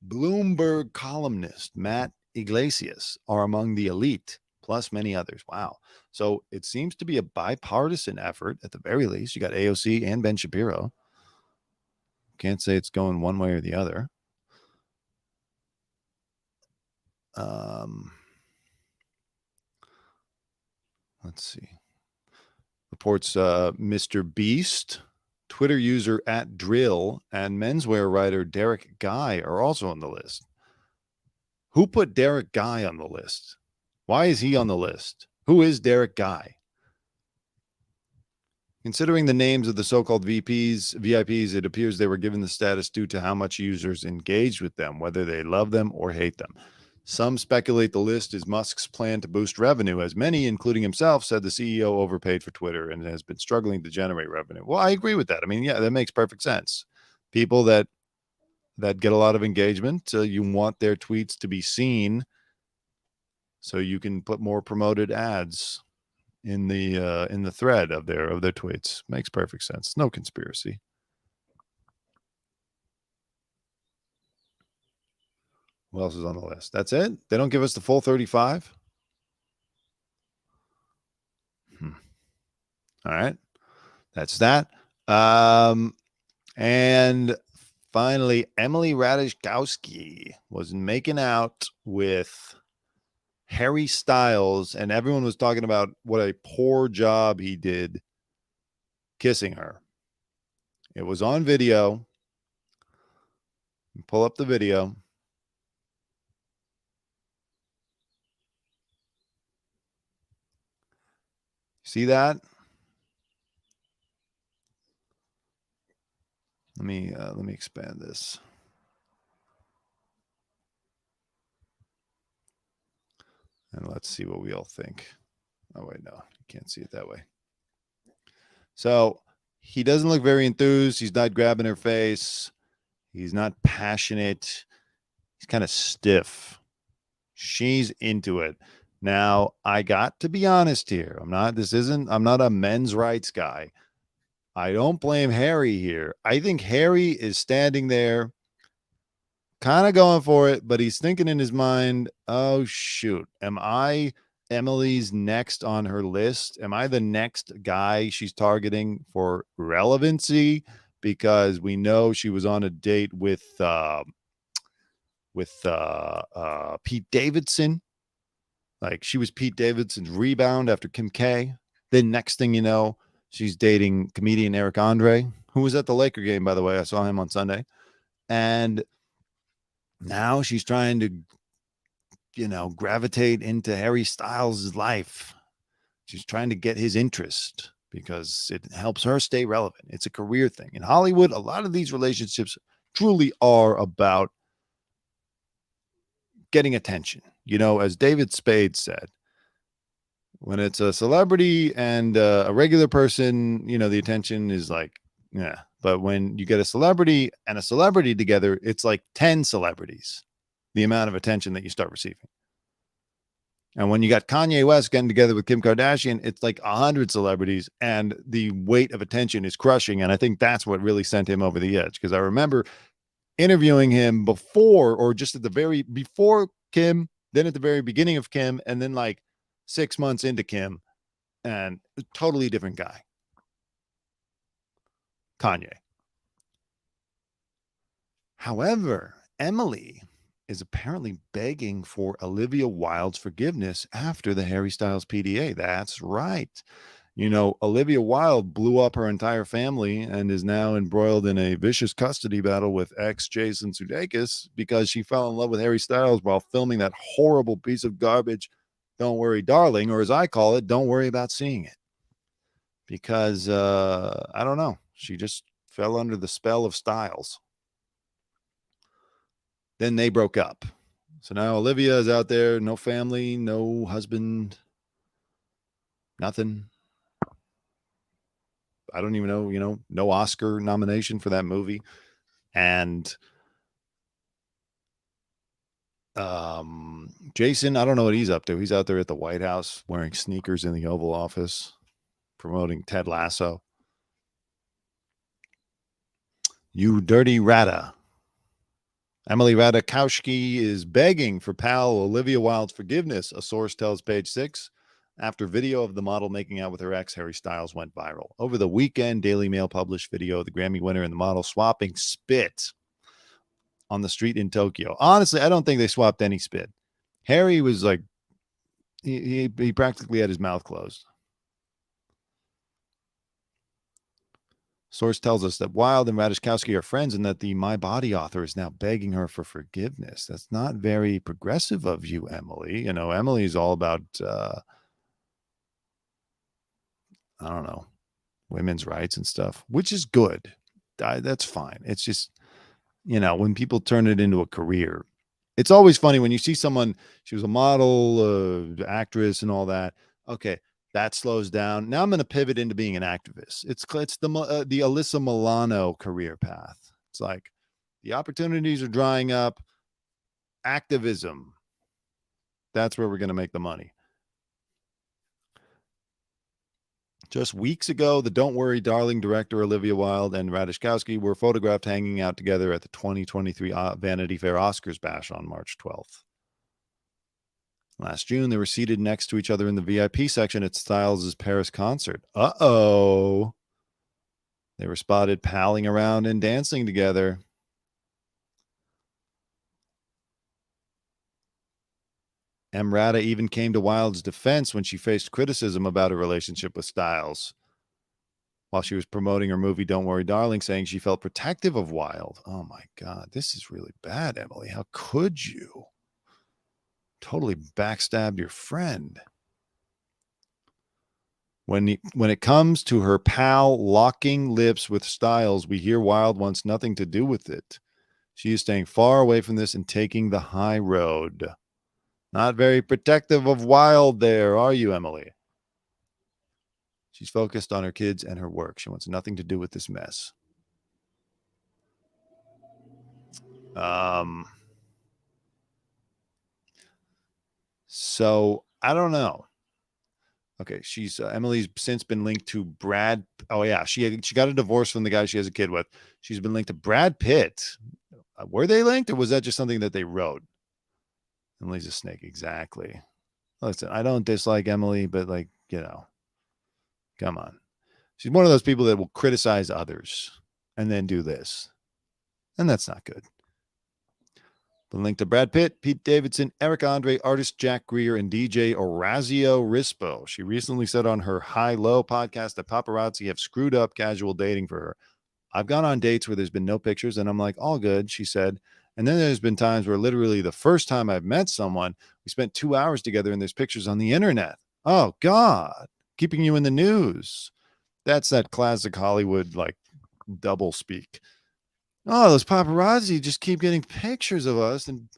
Bloomberg columnist Matt Iglesias are among the elite. plus many others. Wow. So it seems to be a bipartisan effort at the very least. You got AOC and Ben Shapiro. Can't say it's going one way or the other. Let's see. Reports Mr. Beast, Twitter user @Drill, and menswear writer Derek Guy are also on the list. Who put Derek Guy on the list? Why is he on the list? Who is Derek Guy? Considering the names of the so-called VIPs, it appears they were given the status due to how much users engaged with them, whether they love them or hate them. Some speculate the list is Musk's plan to boost revenue, as many, including himself, said the CEO overpaid for Twitter and has been struggling to generate revenue. Well, I agree with that. I mean, yeah, that makes perfect sense. People that get a lot of engagement, you want their tweets to be seen so you can put more promoted ads in the thread of their tweets. Makes perfect sense. No conspiracy. Who else is on the list? That's it? They don't give us the full 35? All right. That's that. And finally, Emily Ratajkowski was making out with Harry Styles, and everyone was talking about what a poor job he did kissing her. It was on video. Pull up the video. See that? Let me expand this. And let's see what we all think. Oh, wait, no, you can't see it that way. So he doesn't look very enthused. He's not grabbing her face. He's not passionate. He's kind of stiff. She's into it. Now, I got to be honest here. I'm not a men's rights guy. I don't blame Harry here. I think Harry is standing there kind of going for it, but he's thinking in his mind, oh, shoot, am I Emily's next on her list? Am I the next guy she's targeting for relevancy? Because we know she was on a date with Pete Davidson. Like, she was Pete Davidson's rebound after Kim K. Then next thing you know, she's dating comedian Eric Andre, who was at the Laker game, by the way. I saw him on Sunday. And now she's trying to, gravitate into Harry Styles' life. She's trying to get his interest because it helps her stay relevant. It's a career thing. In Hollywood, a lot of these relationships truly are about getting attention. As David Spade said, when it's a celebrity and a regular person, the attention is like, yeah. But when you get a celebrity and a celebrity together, it's like 10 celebrities, the amount of attention that you start receiving. And when you got Kanye West getting together with Kim Kardashian, it's like 100 celebrities and the weight of attention is crushing. And I think that's what really sent him over the edge. Because I remember interviewing him before, or just before Kim, then at the very beginning of Kim, and then like 6 months into Kim, and a totally different guy. Kanye. However, Emily is apparently begging for Olivia Wilde's forgiveness after the Harry Styles PDA. That's right. Olivia Wilde blew up her entire family and is now embroiled in a vicious custody battle with ex Jason Sudeikis because she fell in love with Harry Styles while filming that horrible piece of garbage, Don't Worry, Darling, or as I call it, Don't Worry About Seeing It. Because, I don't know, she just fell under the spell of Styles. Then they broke up. So now Olivia is out there, no family, no husband, nothing. I don't even know, no Oscar nomination for that movie. And Jason, I don't know what he's up to. He's out there at the White House wearing sneakers in the Oval Office, promoting Ted Lasso. You dirty rata. Emily Ratajkowski is begging for pal Olivia Wilde's forgiveness, a source tells Page Six, after video of the model making out with her ex, Harry Styles, went viral. Over the weekend, Daily Mail published video of the Grammy winner and the model swapping spit on the street in Tokyo. Honestly, I don't think they swapped any spit. Harry was like, he practically had his mouth closed. Source tells us that Wilde and Ratajkowski are friends and that the My Body author is now begging her for forgiveness. That's not very progressive of you, Emily. You know, Emily's all about, I don't know, women's rights and stuff, which is good. That's fine. It's just, you know, when people turn it into a career, it's always funny when you see someone, she was a model, actress and all that. Okay. That slows down. Now I'm going to pivot into being an activist. It's the Alyssa Milano career path. It's like the opportunities are drying up. Activism. That's where we're going to make the money. Just weeks ago, the Don't Worry Darling director Olivia Wilde and Ratajkowski were photographed hanging out together at the 2023 Vanity Fair Oscars bash on March 12th. Last June, they were seated next to each other in the VIP section at Styles' Paris concert. Uh-oh. They were spotted palling around and dancing together. Emrata even came to Wilde's defense when she faced criticism about her relationship with Styles while she was promoting her movie Don't Worry Darling, saying she felt protective of Wilde. Oh my God, this is really bad, Emily. How could you? Totally backstabbed your friend. When it comes to her pal locking lips with Styles, we hear Wilde wants nothing to do with it. She is staying far away from this and taking the high road. Not very protective of Wilde there, are you, Emily? She's focused on her kids and her work. She wants nothing to do with this mess. So I don't know. Okay, she's Emily's since been linked to Brad. Oh yeah, she got a divorce from the guy she has a kid with. She's been linked to Brad Pitt. Were they linked, or was that just something that they wrote? Emily's a snake, exactly. Listen, I don't dislike Emily, but like, you know, come on. She's one of those people that will criticize others and then do this, and that's not good. Been linked to Brad Pitt, Pete Davidson, Eric Andre, artist Jack Greer, and DJ Orazio Rispo. She recently said on her High Low podcast that paparazzi have screwed up casual dating for her. I've gone on dates where there's been no pictures, and I'm like, all good, she said. And then there's been times where literally the first time I've met someone, we spent 2 hours together and there's pictures on the internet. Oh, God, keeping you in the news. That's that classic Hollywood, like, double speak. Oh, those paparazzi just keep getting pictures of us and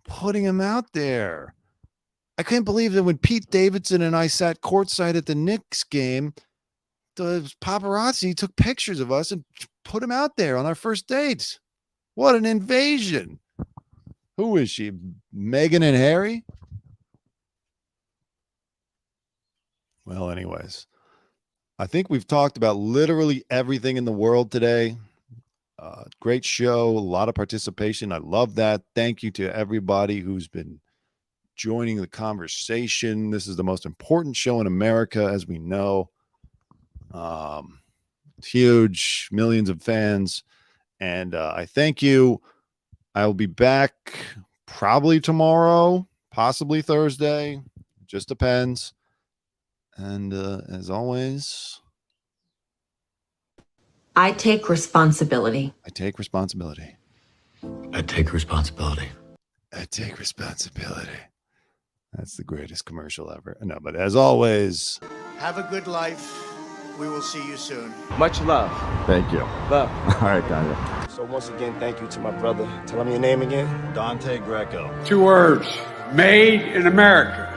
putting them out there. I can't believe that when Pete Davidson and I sat courtside at the Knicks game, the paparazzi took pictures of us and put them out there on our first date. What an invasion. Who is she? Meghan and Harry? Well, anyways, I think we've talked about literally everything in the world today. Great show, a lot of participation. I love that. Thank you to everybody who's been joining the conversation. This is the most important show in America, as we know. It's huge, millions of fans. And I thank you. I will be back probably tomorrow, possibly Thursday. Just depends. And as always, I take responsibility. I take responsibility. I take responsibility. I take responsibility. That's the greatest commercial ever. No, but as always, have a good life. We will see you soon. Much love. Thank you. Love. All right, Dante. So once again, thank you to my brother. Tell him your name again. Dante Greco. 2 words. Made in America.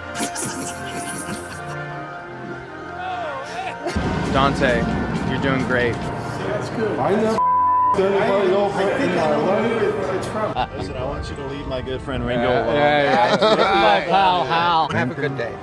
Dante, you're doing great. That's good. I know. It's from. Listen, I want you to leave my good friend Ringo alone. My pal Hal. Have a good day.